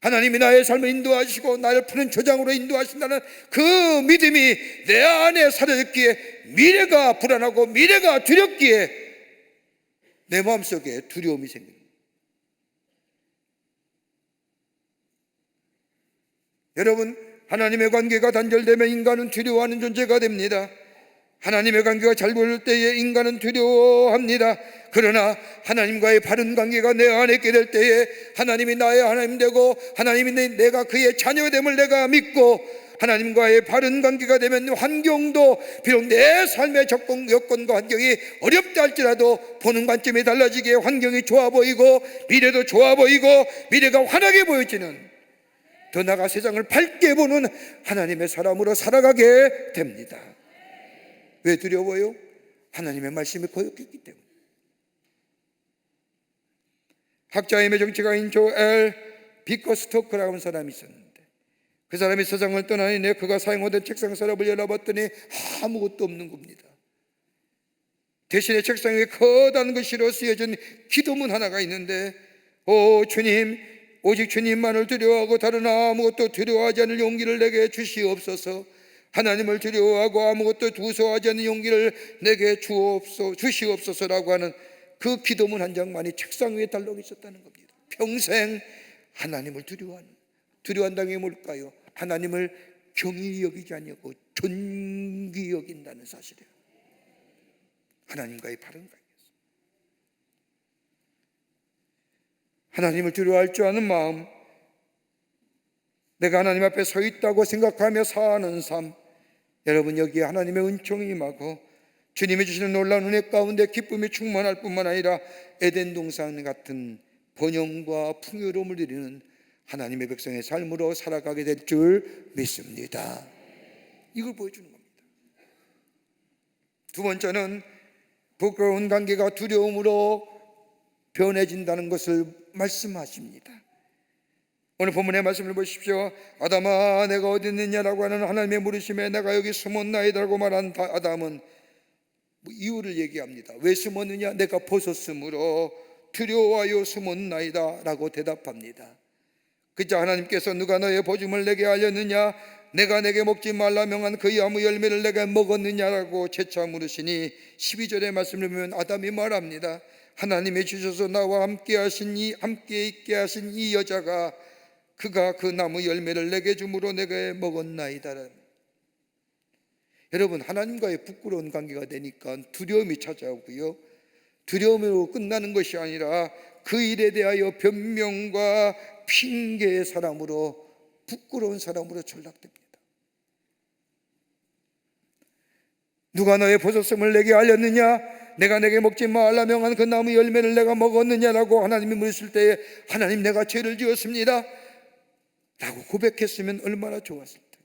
C: 하나님이 나의 삶을 인도하시고 나를 푸는 조장으로 인도하신다는 그 믿음이 내 안에 사라졌기에 미래가 불안하고 미래가 두렵기에 내 마음속에 두려움이 생깁니다. 여러분, 하나님의 관계가 단절되면 인간은 두려워하는 존재가 됩니다. 하나님의 관계가 잘 보일 때에 인간은 두려워합니다. 그러나 하나님과의 바른 관계가 내 안에 있게 될 때에 하나님이 나의 하나님 되고 하나님이 내가 그의 자녀됨을 내가 믿고 하나님과의 바른 관계가 되면 환경도, 비록 내 삶의 여건과 환경이 어렵다 할지라도 보는 관점이 달라지게 환경이 좋아 보이고 미래도 좋아 보이고 미래가 환하게 보여지는, 더 나아가 세상을 밝게 보는 하나님의 사람으로 살아가게 됩니다. 왜 두려워요? 하나님의 말씀이 거역했기 때문에. 학자임의 정치가인 조엘 비커스토크라고 하는 사람이 있었는데, 그 사람이 세상을 떠나니 그가 사용하던 책상 서랍을 열어봤더니 아무것도 없는 겁니다. 대신에 책상 위에 커다란 글씨로 쓰여진 기도문 하나가 있는데, 오 주님, 오직 주님만을 두려워하고 다른 아무것도 두려워하지 않을 용기를 내게 주시옵소서. 하나님을 두려워하고 아무것도 두서워하지 않는 용기를 내게 주시옵소서라고 하는 그 기도문 한 장만이 책상 위에 달려 있었다는 겁니다. 평생 하나님을 두려워한다는 게 뭘까요? 하나님을 경히 여기지 않고 존귀 여긴다는 사실이에요. 하나님과의 바른 관계에서 하나님을 두려워할 줄 아는 마음, 내가 하나님 앞에 서 있다고 생각하며 사는 삶, 여러분, 여기에 하나님의 은총이 임하고 주님이 주시는 놀라운 은혜 가운데 기쁨이 충만할 뿐만 아니라 에덴 동산 같은 번영과 풍요로움을 누리는 하나님의 백성의 삶으로 살아가게 될 줄 믿습니다. 이걸 보여주는 겁니다. 두 번째는 부끄러운 관계가 두려움으로 변해진다는 것을 말씀하십니다. 오늘 본문의 말씀을 보십시오. 아담아, 내가 어디 있느냐라고 하는 하나님의 물으심에 내가 여기 숨었나이다라고 말한 아담은 이유를 얘기합니다. 왜 숨었느냐? 내가 벗었으므로 두려워하여 숨었나이다 라고 대답합니다. 그자 하나님께서 누가 너의 보증을 내게 알렸느냐? 내가 내게 먹지 말라 명한 그 나무 열매를 내가 먹었느냐라고 재차 물으시니 12절의 말씀을 보면 아담이 말합니다. 하나님이 주셔서 나와 함께 있게 하신 이 여자가 그가 그 나무 열매를 내게 주므로 내가 먹었나이다. 여러분, 하나님과의 부끄러운 관계가 되니까 두려움이 찾아오고요, 두려움으로 끝나는 것이 아니라 그 일에 대하여 변명과 핑계의 사람으로, 부끄러운 사람으로 전락됩니다. 누가 너의 벗었음을 내게 알렸느냐? 내가 내게 먹지 말라 명한 그 나무 열매를 내가 먹었느냐라고 하나님이 물으실 때에 하나님, 내가 죄를 지었습니다 라고 고백했으면 얼마나 좋았을 때.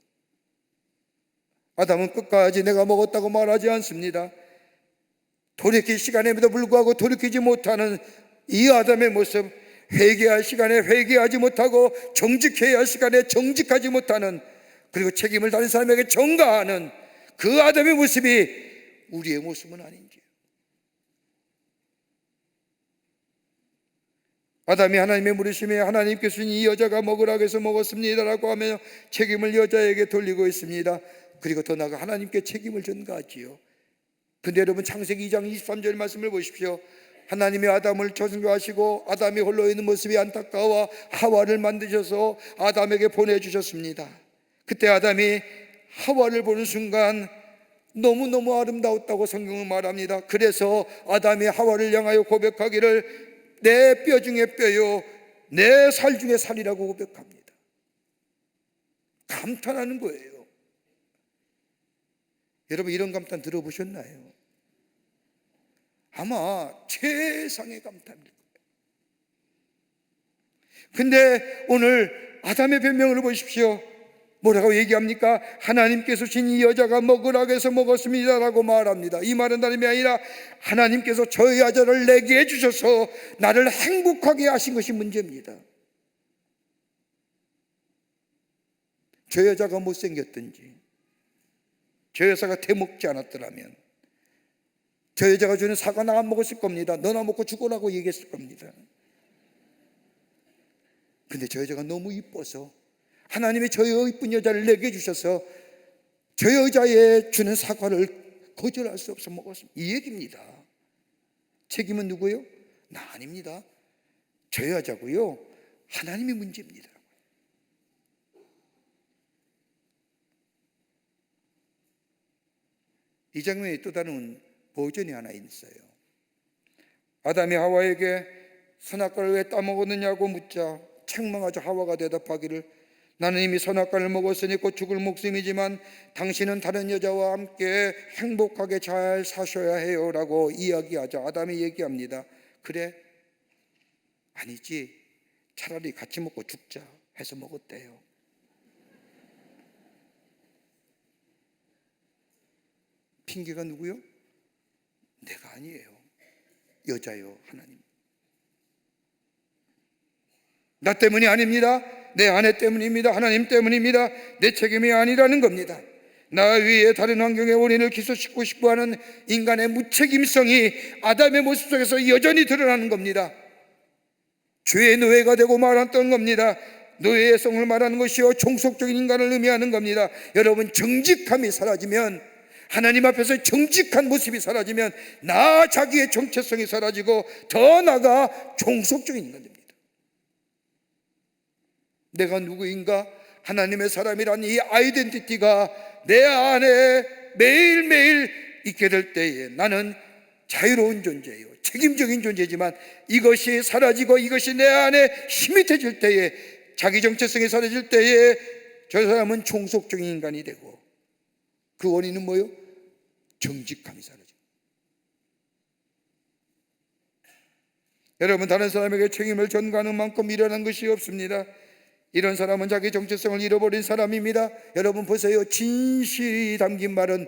C: 아담은 끝까지 내가 먹었다고 말하지 않습니다. 돌이킬 시간에도 불구하고 돌이키지 못하는 이 아담의 모습, 회개할 시간에 회개하지 못하고 정직해야 할 시간에 정직하지 못하는, 그리고 책임을 다른 사람에게 전가하는 그 아담의 모습이 우리의 모습은 아닌지. 아담이 하나님의 물으심에 하나님께서는 이 여자가 먹으라 해서 먹었습니다라고 하며 책임을 여자에게 돌리고 있습니다. 그리고 더 나아가 하나님께 책임을 전가하지요. 근데 여러분, 창세기 2장 23절 말씀을 보십시오. 하나님이 아담을 창조하시고 아담이 홀로 있는 모습이 안타까워 하와를 만드셔서 아담에게 보내주셨습니다. 그때 아담이 하와를 보는 순간 너무너무 아름다웠다고 성경은 말합니다. 그래서 아담이 하와를 향하여 고백하기를 내 뼈 중에 뼈요 내 살 중에 살이라고 고백합니다. 감탄하는 거예요. 여러분, 이런 감탄 들어보셨나요? 아마 최상의 감탄일 거예요. 근데 오늘 아담의 변명을 보십시오. 뭐라고 얘기합니까? 하나님께서 신 이 여자가 먹으라 해서 먹었습니다라고 말합니다. 이 말은 다름이 아니라 하나님께서 저 여자를 내게 해주셔서 나를 행복하게 하신 것이 문제입니다. 저 여자가 못생겼든지, 저 여자가 대먹지 않았더라면 저 여자가 주는 사과 나 안 먹었을 겁니다. 너나 먹고 죽어라고 얘기했을 겁니다. 근데 저 여자가 너무 이뻐서 하나님이 저 이쁜 여자를 내게 주셔서 저 여자의 주는 사과를 거절할 수 없어 먹었습니다. 이 얘기입니다. 책임은 누구요? 나 아닙니다. 저 여자고요, 하나님이 문제입니다. 이 장면에 또 다른 버전이 하나 있어요. 아담이 하와에게 선악과를 왜 따먹었느냐고 묻자 책망하자 하와가 대답하기를 나는 이미 선악과를 먹었으니 곧 죽을 목숨이지만 당신은 다른 여자와 함께 행복하게 잘 사셔야 해요 라고 이야기하자 아담이 얘기합니다. 그래? 아니지, 차라리 같이 먹고 죽자 해서 먹었대요. 핑계가 누구요? 내가 아니에요. 여자요, 하나님. 나 때문이 아닙니다. 내 아내 때문입니다. 하나님 때문입니다. 내 책임이 아니라는 겁니다. 나 위에 다른 환경의 원인을 기소시키고 싶어하는 인간의 무책임성이 아담의 모습 속에서 여전히 드러나는 겁니다. 죄의 노예가 되고 말았던 겁니다. 노예의 성을 말하는 것이요 종속적인 인간을 의미하는 겁니다. 여러분, 정직함이 사라지면, 하나님 앞에서 정직한 모습이 사라지면 나 자기의 정체성이 사라지고 더 나아가 종속적인 인간입니다. 내가 누구인가? 하나님의 사람이란 이 아이덴티티가 내 안에 매일매일 있게 될 때에 나는 자유로운 존재예요. 책임적인 존재지만 이것이 사라지고 이것이 내 안에 희밋해질 때에, 자기 정체성이 사라질 때에 저 사람은 종속적인 인간이 되고, 그 원인은 뭐예요? 정직함이 사라져요. 여러분, 다른 사람에게 책임을 전가하는 만큼 미련한 것이 없습니다. 이런 사람은 자기 정체성을 잃어버린 사람입니다. 여러분 보세요. 진실이 담긴 말은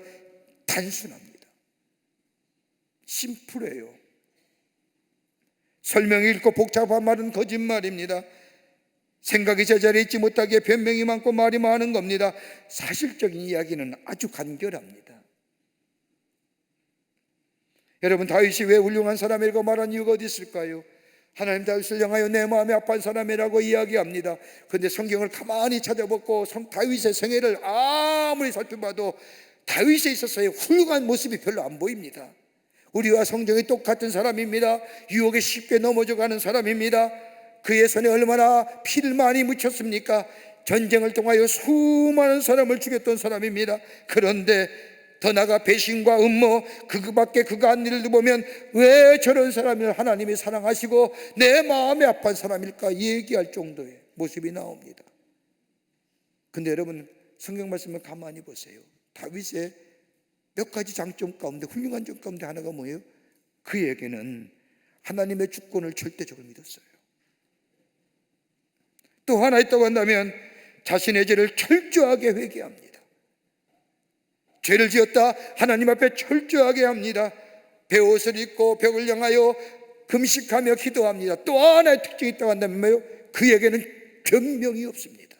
C: 단순합니다. 심플해요. 설명이 읽고 복잡한 말은 거짓말입니다. 생각이 제자리에 있지 못하게 변명이 많고 말이 많은 겁니다. 사실적인 이야기는 아주 간결합니다. 여러분, 다윗이 왜 훌륭한 사람이라고 말한 이유가 어디 있을까요? 하나님 다윗을 향하여 내 마음이 아파한 사람이라고 이야기합니다. 그런데 성경을 가만히 찾아보고 다윗의 생애를 아무리 살펴봐도 다윗에 있어서의 훌륭한 모습이 별로 안 보입니다. 우리와 성경이 똑같은 사람입니다. 유혹에 쉽게 넘어져가는 사람입니다. 그의 손에 얼마나 피를 많이 묻혔습니까? 전쟁을 통하여 수많은 사람을 죽였던 사람입니다. 그런데 더 나아가 배신과 음모, 그밖에 그가 한 일을 보면 왜 저런 사람을 하나님이 사랑하시고 내 마음에 아픈 사람일까 얘기할 정도의 모습이 나옵니다. 근데 여러분, 성경 말씀을 가만히 보세요. 다윗의 몇 가지 장점 가운데, 훌륭한 점 가운데 하나가 뭐예요? 그에게는 하나님의 주권을 절대적으로 믿었어요. 또 하나 있다고 한다면 자신의 죄를 철저하게 회개합니다. 죄를 지었다 하나님 앞에 철저하게 합니다. 베옷을 입고 벽을 향하여 금식하며 기도합니다. 또 하나의 특징이 있다고 한다면 뭐예요? 그에게는 변명이 없습니다.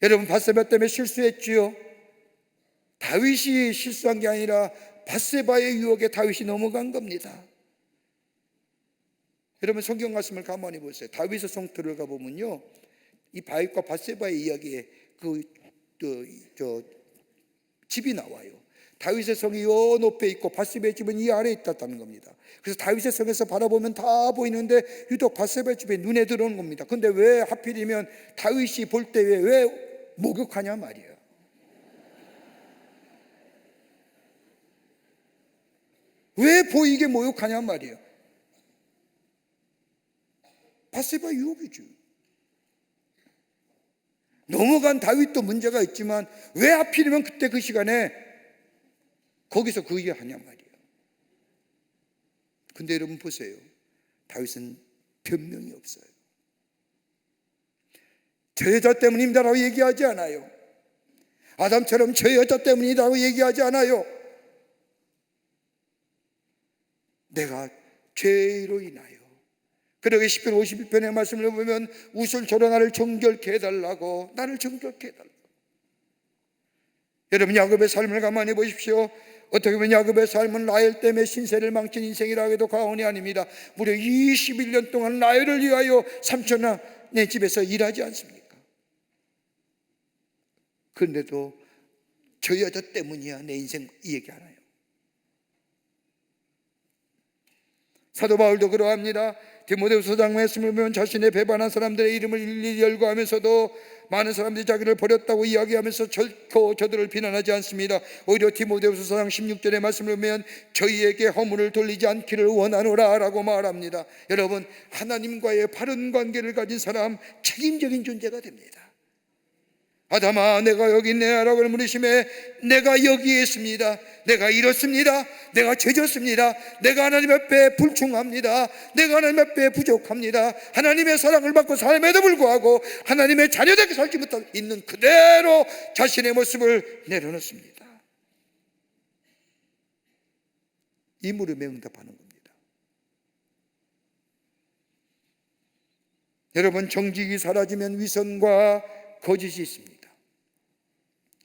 C: 여러분, 밧세바 때문에 실수했지요. 다윗이 실수한 게 아니라 밧세바의 유혹에 다윗이 넘어간 겁니다. 여러분 성경 말씀을 가만히 보세요. 다윗의 성터를 가보면요, 이 바윗과 밧세바의 이야기에 집이 나와요. 다윗의 성이 요 높에 있고 밧세바의 집은 이 아래에 있다는 겁니다. 그래서 다윗의 성에서 바라보면 다 보이는데 유독 밧세바의 집에 눈에 들어오는 겁니다. 근데 왜 하필이면 다윗이 볼 때 왜 목욕하냐 말이에요. 왜 보이게 목욕하냐 말이에요. 밧세바 유혹이죠. 넘어간 다윗도 문제가 있지만 왜 하필이면 그때 그 시간에 거기서 그 일을 하냐 말이에요. 근데 여러분 보세요. 다윗은 변명이 없어요. 저 여자 때문입니다라고 얘기하지 않아요. 아담처럼 저 여자 때문이라고 얘기하지 않아요. 내가 죄로 인하여. 그러게 시편 51편의 말씀을 보면 우술초로 나를 정결케 해달라고, 나를 정결케 해달라고. 여러분 야곱의 삶을 가만히 보십시오. 어떻게 보면 야곱의 삶은 라헬 때문에 신세를 망친 인생이라고 해도 과언이 아닙니다. 무려 21년 동안 라헬을 위하여 삼촌의 집에서 일하지 않습니까? 그런데도 저 여자 때문이야 내 인생 이 얘기 하나요. 사도 바울도 그러합니다. 디모데후서장 말씀을 보면 자신의 배반한 사람들의 이름을 일일이 열거하면서도 많은 사람들이 자기를 버렸다고 이야기하면서 결코 저들을 비난하지 않습니다. 오히려 디모데후서장 16절의 말씀을 보면 저희에게 허물을 돌리지 않기를 원하노라 라고 말합니다. 여러분, 하나님과의 바른 관계를 가진 사람, 책임적인 존재가 됩니다. 아담아 내가 여기 있네 라고 물으심에 내가 여기에 있습니다. 내가 이렇습니다. 내가 죄졌습니다. 내가 하나님 앞에 불충합니다. 내가 하나님 앞에 부족합니다. 하나님의 사랑을 받고 삶에도 불구하고 하나님의 자녀되게 살지 못하고 있는 그대로 자신의 모습을 내려놓습니다. 이 물음에 응답하는 겁니다. 여러분, 정직이 사라지면 위선과 거짓이 있습니다.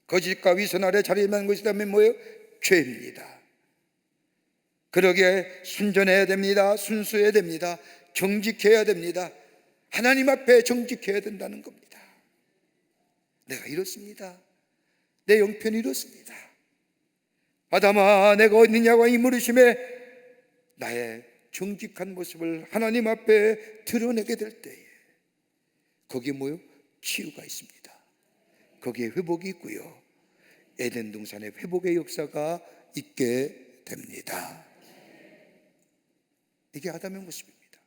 C: 거짓과 위선 아래 자리만 것이라면 뭐예요? 죄입니다. 그러게 순전해야 됩니다. 순수해야 됩니다. 정직해야 됩니다. 하나님 앞에 정직해야 된다는 겁니다. 내가 이렇습니다. 내 형편이 이렇습니다. 아담아 내가 어디 있냐고 이 물으심에 나의 정직한 모습을 하나님 앞에 드러내게 될 때에 거기에 뭐예요? 치유가 있습니다. 거기에 회복이 있고요, 에덴 동산에 회복의 역사가 있게 됩니다. 이게 아담의 모습입니다.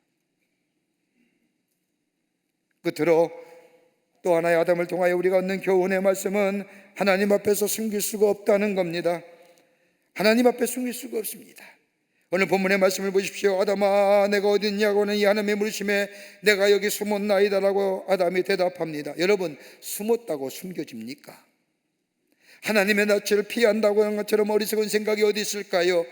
C: 끝으로 또 하나의 아담을 통하여 우리가 얻는 교훈의 말씀은 하나님 앞에서 숨길 수가 없다는 겁니다. 하나님 앞에 숨길 수가 없습니다. 오늘 본문의 말씀을 보십시오. 아담아 내가 어디 있냐고는 이 하나님의 물으심에 내가 여기 숨었나이다라고 아담이 대답합니다. 여러분, 숨었다고 숨겨집니까? 하나님의 낯을 피한다고 하는 것처럼 어리석은 생각이 어디 있을까요?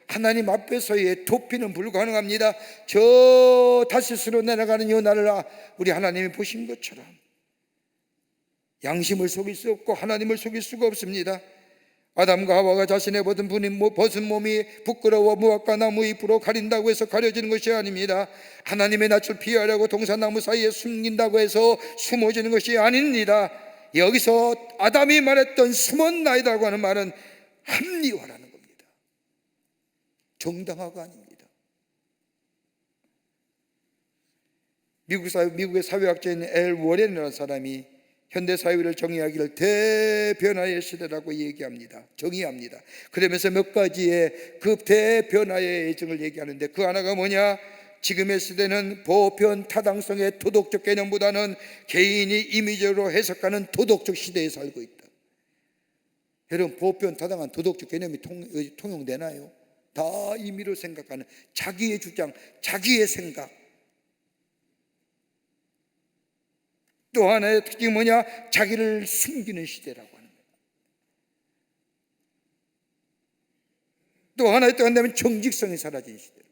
C: 하나님 앞에서의 도피는 불가능합니다. 저 다시스로 내려가는 요나를 우리 하나님이 보신 것처럼 양심을 속일 수 없고 하나님을 속일 수가 없습니다. 아담과 하와가 자신의 벗은 몸이 부끄러워 무화과 나무 잎으로 가린다고 해서 가려지는 것이 아닙니다. 하나님의 낯을 피하려고 동산나무 사이에 숨긴다고 해서 숨어지는 것이 아닙니다. 여기서 아담이 말했던 숨었나이다고 하는 말은 합리화라는 겁니다. 정당화가 아닙니다. 미국의 사회학자인 엘 워렌이라는 사람이 현대사회를 정의하기를 대변화의 시대라고 얘기합니다. 정의합니다. 그러면서 몇 가지의 그 대변화의 예증을 얘기하는데 그 하나가 뭐냐? 지금의 시대는 보편 타당성의 도덕적 개념보다는 개인이 임의적으로 해석하는 도덕적 시대에 살고 있다. 여러분, 보편 타당한 도덕적 개념이 통용되나요? 다 임의로 생각하는 자기의 주장, 자기의 생각. 또 하나의 특징이 뭐냐? 자기를 숨기는 시대라고 하는 거예요. 또 하나의 또 한다면 정직성이 사라진 시대.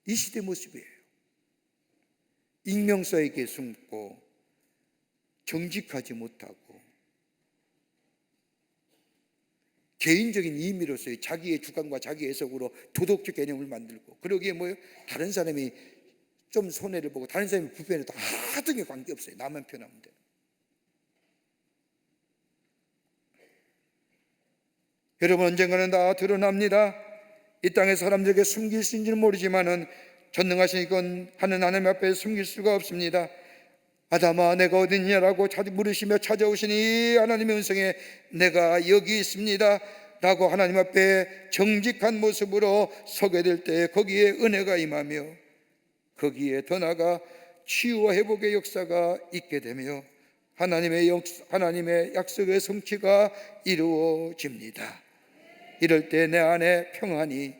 C: 이 시대 모습이에요. 익명성에게 숨고 정직하지 못하고 개인적인 의미로서의 자기의 주관과 자기 해석으로 도덕적 개념을 만들고, 그러기에 뭐예요? 다른 사람이 좀 손해를 보고 다른 사람이 불편해도 하등 게 관계없어요. 나만 편하면 돼요. 여러분, 언젠가는 다 드러납니다. 이 땅의 사람들에게 숨길 수 있는지는 모르지만은 전능하신 이건 하는 하나님 앞에 숨길 수가 없습니다. 아담아 내가 어디 있냐라고 물으시며 찾아오신 이 하나님의 음성에 내가 여기 있습니다 라고 하나님 앞에 정직한 모습으로 서게 될 때 거기에 은혜가 임하며 거기에 더 나아가 치유와 회복의 역사가 있게 되며 하나님의 약속의 성취가 이루어집니다. 이럴 때 내 안에 평안이,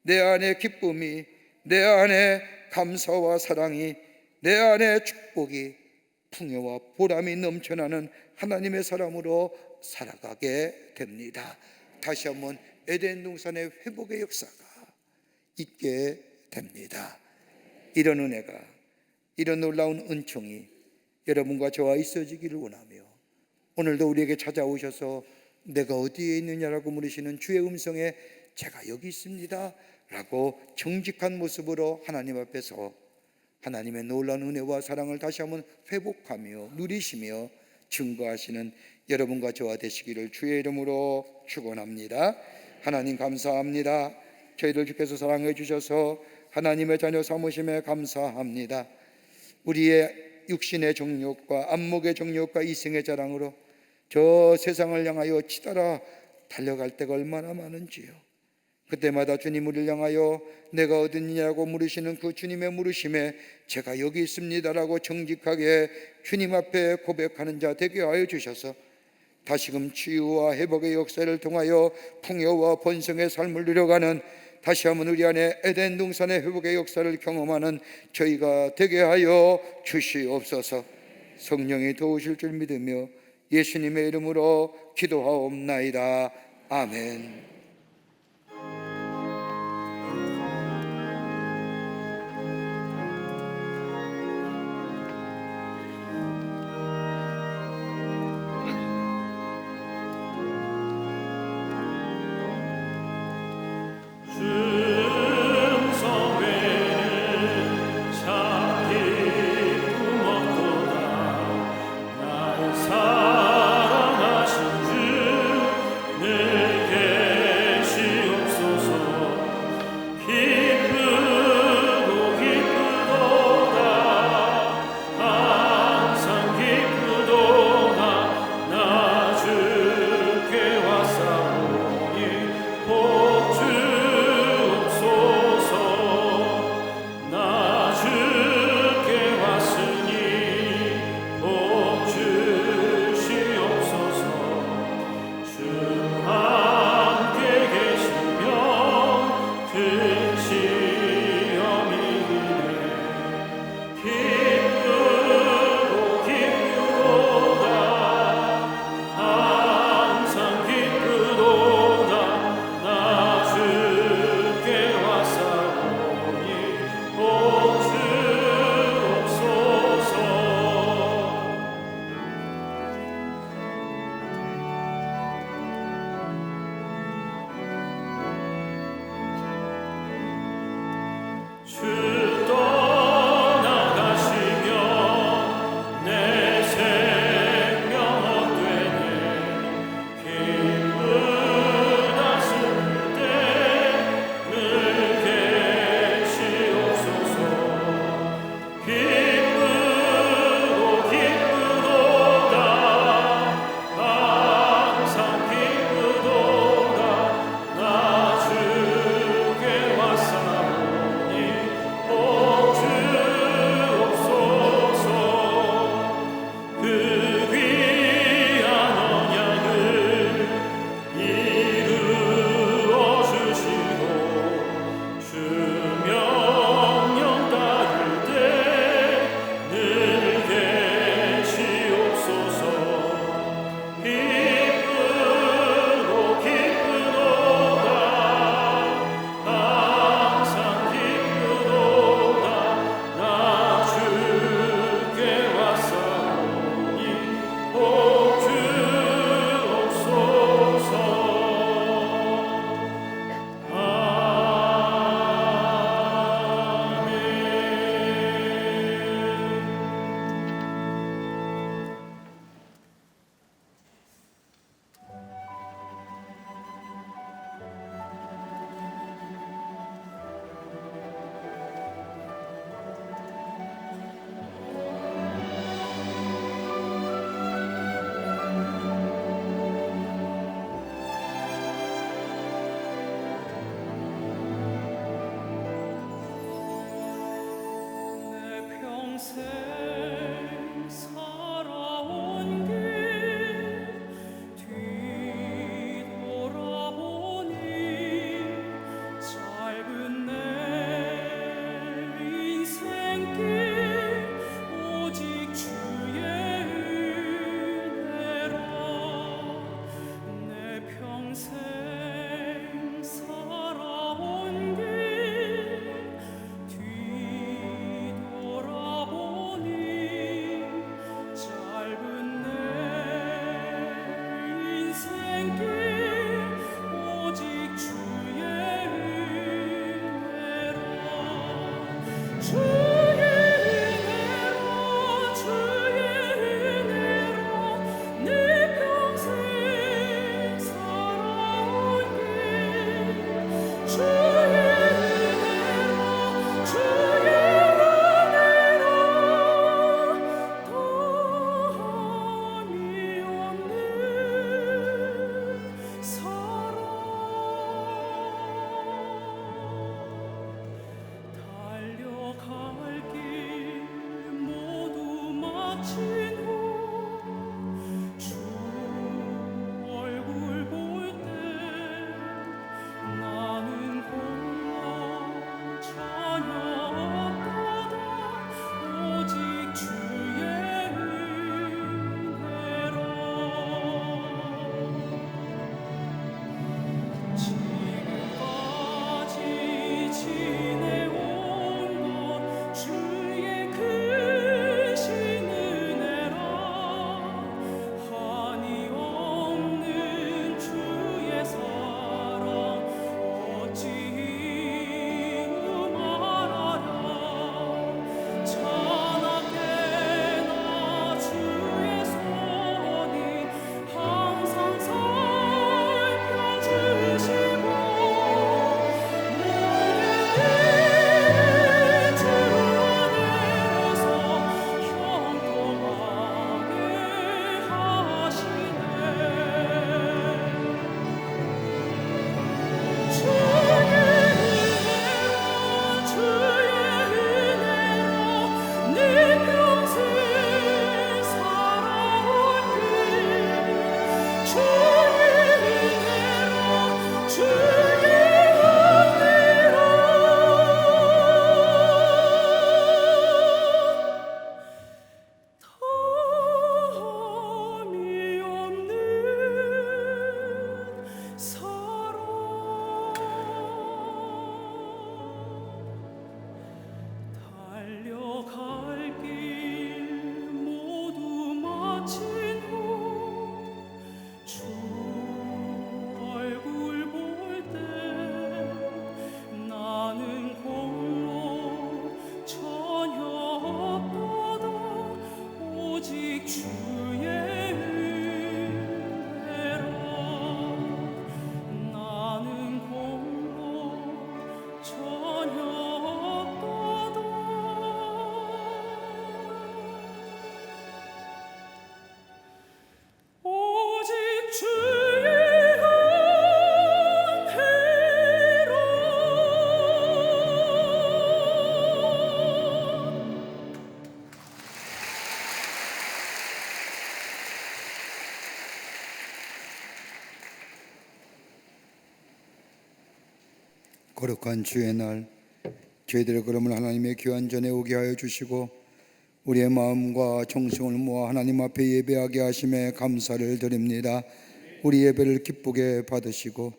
C: 내 안에 기쁨이, 내 안에 감사와 사랑이, 내 안에 축복이, 풍요와 보람이 넘쳐나는 하나님의 사람으로 살아가게 됩니다. 다시 한번 에덴 동산의 회복의 역사가 있게 됩니다. 이런 은혜가, 이런 놀라운 은총이 여러분과 저와 있어지기를 원하며, 오늘도 우리에게 찾아오셔서 내가 어디에 있느냐라고 물으시는 주의 음성에 제가 여기 있습니다 라고 정직한 모습으로 하나님 앞에서 하나님의 놀라운 은혜와 사랑을 다시 한번 회복하며 누리시며 증거하시는 여러분과 저와 되시기를 주의 이름으로 축원합니다. 하나님 감사합니다. 저희들 주께서 사랑해 주셔서 하나님의 자녀 삼으심에 감사합니다. 우리의 육신의 정욕과 안목의 정욕과 이생의 자랑으로 저 세상을 향하여 치달아 달려갈 때가 얼마나 많은지요. 그때마다 주님을 향하여 내가 어딨냐고 물으시는 그 주님의 물으심에 제가 여기 있습니다라고 정직하게 주님 앞에 고백하는 자 되게 하여 주셔서 다시금 치유와 회복의 역사를 통하여 풍요와 번성의 삶을 누려가는, 다시 한번 우리 안에 에덴 동산의 회복의 역사를 경험하는 저희가 되게 하여 주시옵소서. 성령이 도우실 줄 믿으며 예수님의 이름으로 기도하옵나이다. 아멘.
A: 사랑하신 주 내게 살아온 길 뒤돌아보니 짧은 내 인생길 오직 주의 은혜라 내 평생 살아온 길 뒤돌아보니 짧은 내 인생길 오직 주의 은혜라 주의 은혜로 내 평생 살아온 길 주의 은혜로 더함이 없는 사랑 달려갈 길 모두 마친 후 주 얼굴 볼 때 나는 홀로 전혀 없도다 오직 주의 은혜로 지금까지 지내온 것 주의 크신 은혜라 한이 없는 주의 사랑 어찌 말하랴 찬하게 나 주의 손이 항상 살펴주시고 모든 주 안에서 형통하게 하시네 주의 은혜로 내 평생 살아온 길 주의 은혜로 더함이 없는 사랑 달려갈 길 모두 마친 후 주 얼굴 볼 때 나는 홀로 전혀 없도다 오직 주의 은혜라 나는 홀로 전혀 없도다 오직 주의 은혜로
C: 거룩한 주의 날 저희들의 걸음을 하나님의 귀한 전에 오게 하여 주시고 우리의 마음과 정성을 모아 하나님 앞에 예배하게 하심에 감사를 드립니다. 우리 예배를 기쁘게 받으시고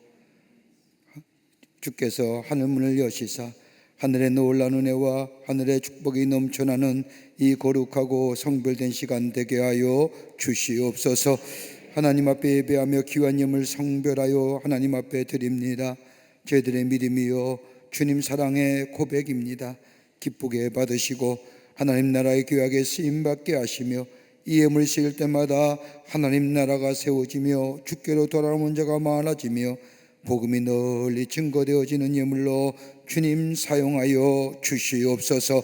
C: 주께서 하늘문을 여시사 하늘의 놀라운 은혜와 하늘의 축복이 넘쳐나는 이 거룩하고 성별된 시간 되게 하여 주시옵소서. 하나님 앞에 예배하며 귀한 예물 성별하여 하나님 앞에 드립니다. 저희들의 믿음이요 주님 사랑의 고백입니다. 기쁘게 받으시고 하나님 나라의 귀하게 쓰임받게 하시며 이 예물 씌울 때마다 하나님 나라가 세워지며 주께로 돌아오는 자가 많아지며 복음이 널리 증거되어지는 예물로 주님 사용하여 주시옵소서.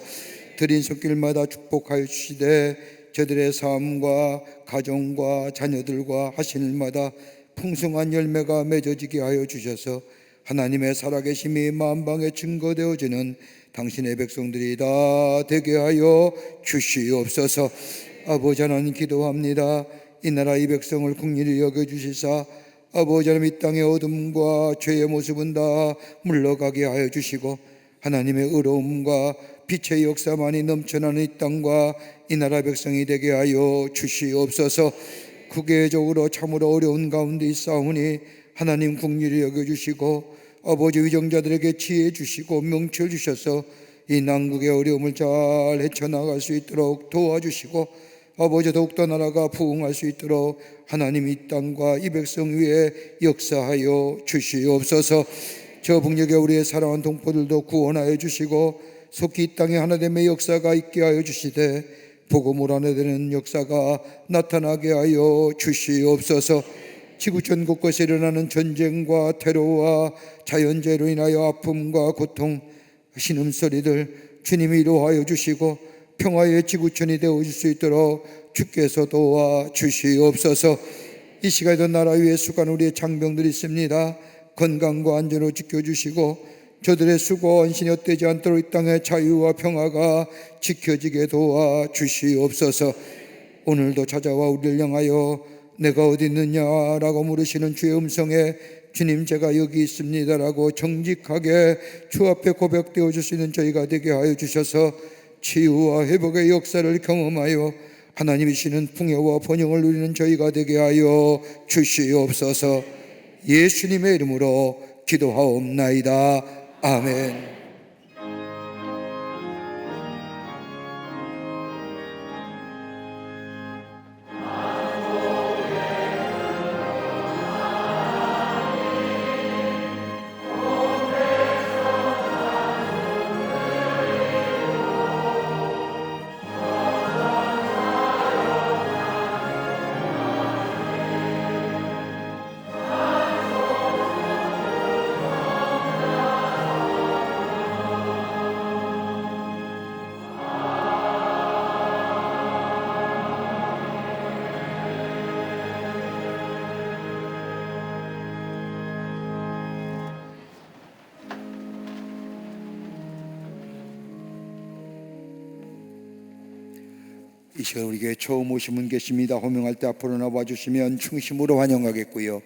C: 드린 손길마다 축복하여 주시되 저들의 삶과 가정과 자녀들과 하신 일마다 풍성한 열매가 맺어지게 하여 주셔서 하나님의 살아계심이 만방에 증거되어지는 당신의 백성들이 다 되게 하여 주시옵소서. 아버지 하나님 기도합니다. 이 나라 이 백성을 긍휼히 여겨주시사 아버지 하나님 이 땅의 어둠과 죄의 모습은 다 물러가게 하여 주시고 하나님의 의로움과 빛의 역사만이 넘쳐나는 이 땅과 이 나라 백성이 되게 하여 주시옵소서. 국외적으로 참으로 어려운 가운데 있사오니 하나님 긍휼히 여겨주시고 아버지 위정자들에게 지혜 주시고 명철 주셔서 이 난국의 어려움을 잘 헤쳐나갈 수 있도록 도와주시고 아버지 더욱더 나라가 부흥할 수 있도록 하나님 이 땅과 이 백성 위에 역사하여 주시옵소서. 저 북녘에 우리의 사랑하는 동포들도 구원하여 주시고 속히 이 땅에 하나됨의 역사가 있게 하여 주시되 복음으로 하나되는 역사가 나타나게 하여 주시옵소서. 지구 전 곳곳에 일어나는 전쟁과 테러와 자연재해로 인하여 아픔과 고통, 신음소리들 주님이 이루하여 주시고 평화의 지구촌이 되어줄 수 있도록 주께서 도와 주시옵소서. 이 시간에도 나라 위에 수고하는 우리의 장병들이 있습니다. 건강과 안전을 지켜주시고 저들의 수고와 헌신이 헛되지 않도록 이 땅의 자유와 평화가 지켜지게 도와 주시옵소서. 오늘도 찾아와 우리를 향하여 내가 어디 있느냐라고 물으시는 주의 음성에 주님 제가 여기 있습니다라고 정직하게 주 앞에 고백되어 줄 수 있는 저희가 되게 하여 주셔서 치유와 회복의 역사를 경험하여 하나님이시는 풍요와 번영을 누리는 저희가 되게 하여 주시옵소서. 예수님의 이름으로 기도하옵나이다. 아멘. 이 시간 우리 교회 처음 오신 분 계십니다. 호명할 때 앞으로 나와 주시면 충심으로 환영하겠고요.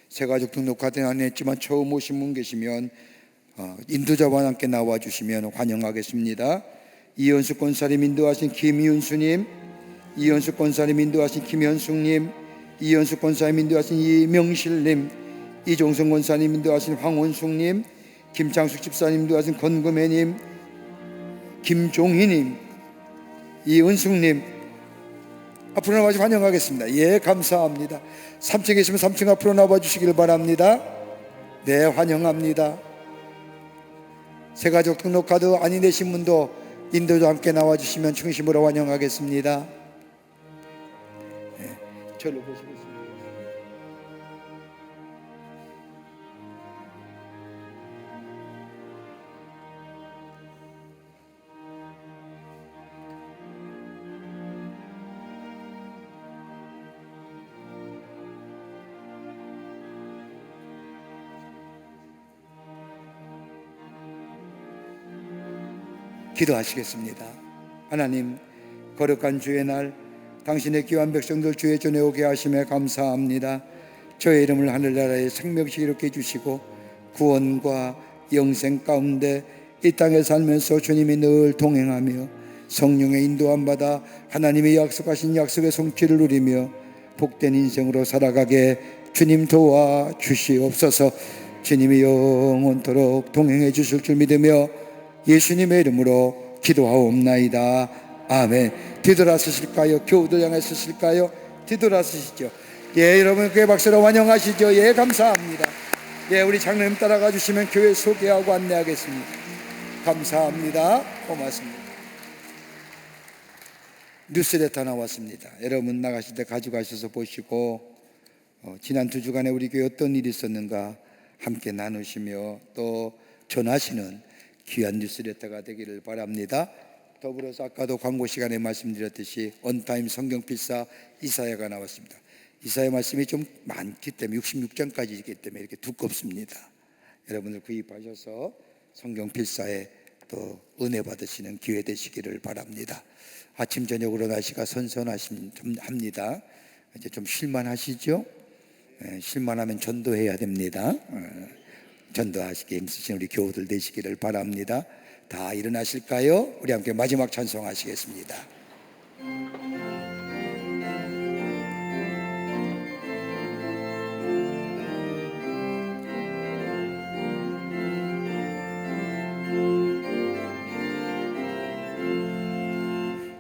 C: 새가족 등록카드는 안 했지만 처음 오신 분 계시면 인도자와 함께 나와 주시면 환영하겠습니다. 이현숙 권사님 인도하신 김윤수님, 이현숙 권사님 인도하신 김현숙님, 이현숙 권사님 인도하신 이명실님, 이종성 권사님 인도하신 황원숙님, 김창숙 집사님 인도하신 건금혜님, 김종희님, 이은숙님 앞으로 나와주시면 환영하겠습니다. 예, 감사합니다. 3층에 계시면 3층 앞으로 나와 주시길 바랍니다. 네, 환영합니다. 새가족 등록카드 아니 내신 분도 인도도 함께 나와 주시면 충심으로 환영하겠습니다. 네, 저를 보시고 있습니다. 기도하시겠습니다. 하나님, 거룩한 주의 날 당신의 귀한 백성들 주의 전에 오게 하심에 감사합니다. 저의 이름을 하늘나라의 생명식 이롭게 해주시고 구원과 영생 가운데 이 땅에 살면서 주님이 늘 동행하며 성령의 인도함 받아 하나님의 약속하신 약속의 성취를 누리며 복된 인생으로 살아가게 주님 도와 주시옵소서. 주님이 영원토록 동행해 주실 줄 믿으며 예수님의 이름으로 기도하옵나이다. 아멘. 뒤돌아서실까요? 교우들 향해 서실까요? 뒤돌아서시죠. 예, 여러분 교회 박수로 환영하시죠. 예, 감사합니다. 예, 우리 장로님 따라가 주시면 교회 소개하고 안내하겠습니다. 감사합니다. 고맙습니다. 뉴스레터 나왔습니다. 여러분 나가실 때 가져가셔서 보시고 지난 2주간에 우리 교회 어떤 일이 있었는가 함께 나누시며 또 전하시는 귀한 뉴스레터가 되기를 바랍니다. 더불어서 아까도 광고 시간에 말씀드렸듯이 온타임 성경필사 이사야가 나왔습니다. 이사야 말씀이 좀 많기 때문에 66장까지 있기 때문에 이렇게 두껍습니다. 여러분들 구입하셔서 성경 필사에 또 은혜 받으시는 기회 되시기를 바랍니다. 아침 저녁으로 날씨가 선선합니다. 이제 좀 쉴만하시죠? 쉴만하면 전도해야 됩니다. 전도하시기 힘쓰신 우리 교우들 되시기를 바랍니다. 다 일어나실까요? 우리 함께 마지막 찬송하시겠습니다.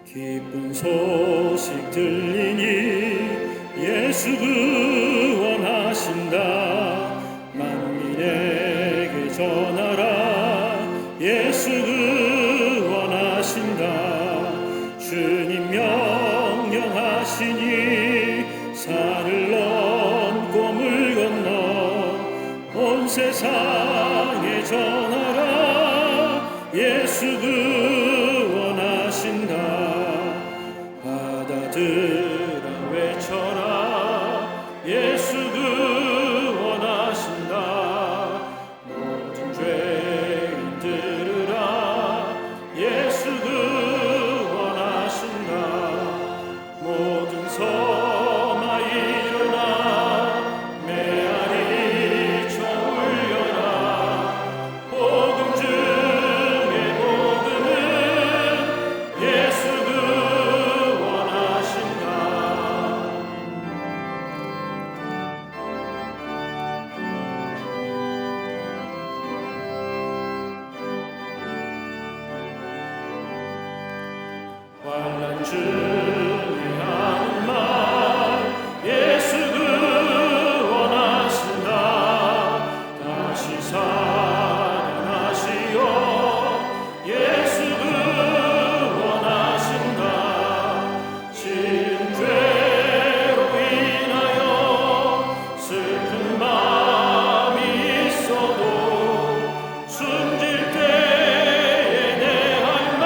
A: 기쁜 소식 들리니 예수 구원하신다. 만민에게 전하라. 예수 구원하신다. 주님 명령하시니 산을 넘고 물 건너 온 세상에 전하라. 예수 구원하신다. 바다들아 외쳐라. 예수 구원하신다. 모든 죄인 들으라. 예수 구원하신다. 모든 섬아 일어나. 메아리 쳐 울려라. 복음 중에 복음은 예수 구원하신다. 환난 중에 하는 말 예수 구원하신다. 다시 살아나시어 예수 구원하신다. 지은 죄로 인하여 슬픈 마음이 있어도 숨질 때에 내 할 말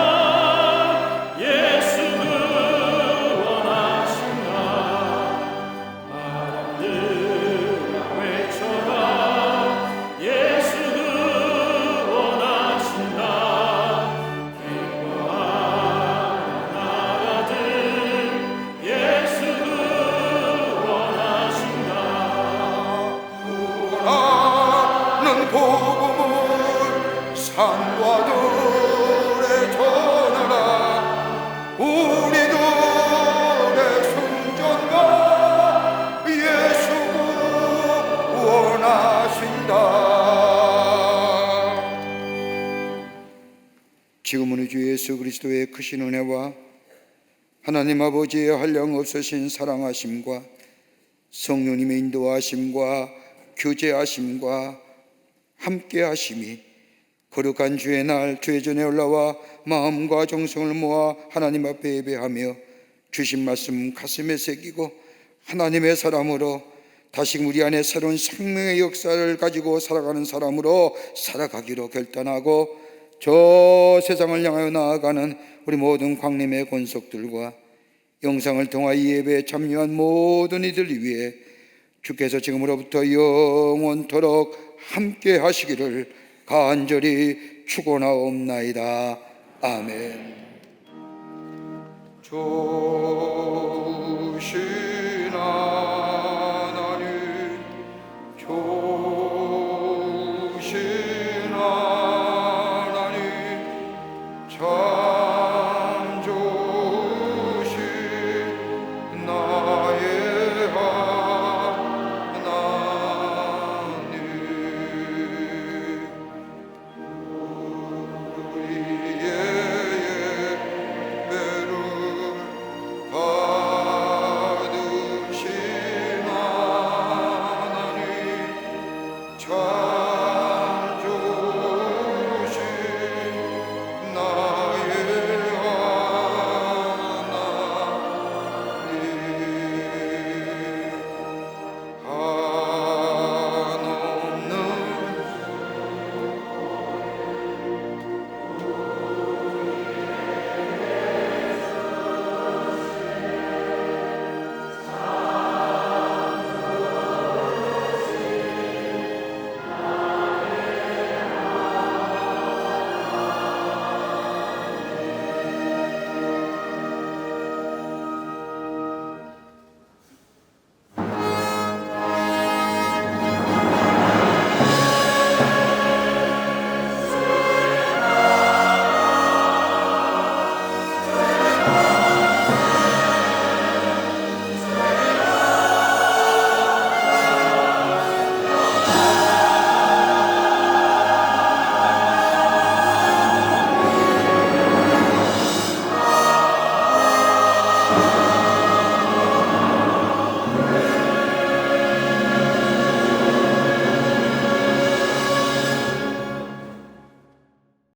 A: 예수 구원하신다. 바람들아 외쳐라. 예수 구원하신다. 기뻐하는 나라들 예수 구원하신다.
E: 나는 복음을 산과 들에 전하라. 우리들의 승전가 예수 구원하신다.
C: 지금은 우리 주 예수 그리스도의 크신 은혜와 하나님 아버지의 한량없으신 사랑하심과 성령님의 인도하심과 교제하심과 함께하심이 거룩한 주의 날 주의 전에 올라와 마음과 정성을 모아 하나님 앞에 예배하며 주신 말씀 가슴에 새기고 하나님의 사람으로 다시금 우리 안에 새로운 생명의 역사를 가지고 살아가는 사람으로 살아가기로 결단하고 저 세상을 향하여 나아가는 우리 모든 광림의 권속들과 영상을 통하여 이 예배에 참여한 모든 이들을 위해 주께서 지금으로부터 영원토록 함께 하시기를 간절히 축원하옵나이다. 아멘.
E: 조신아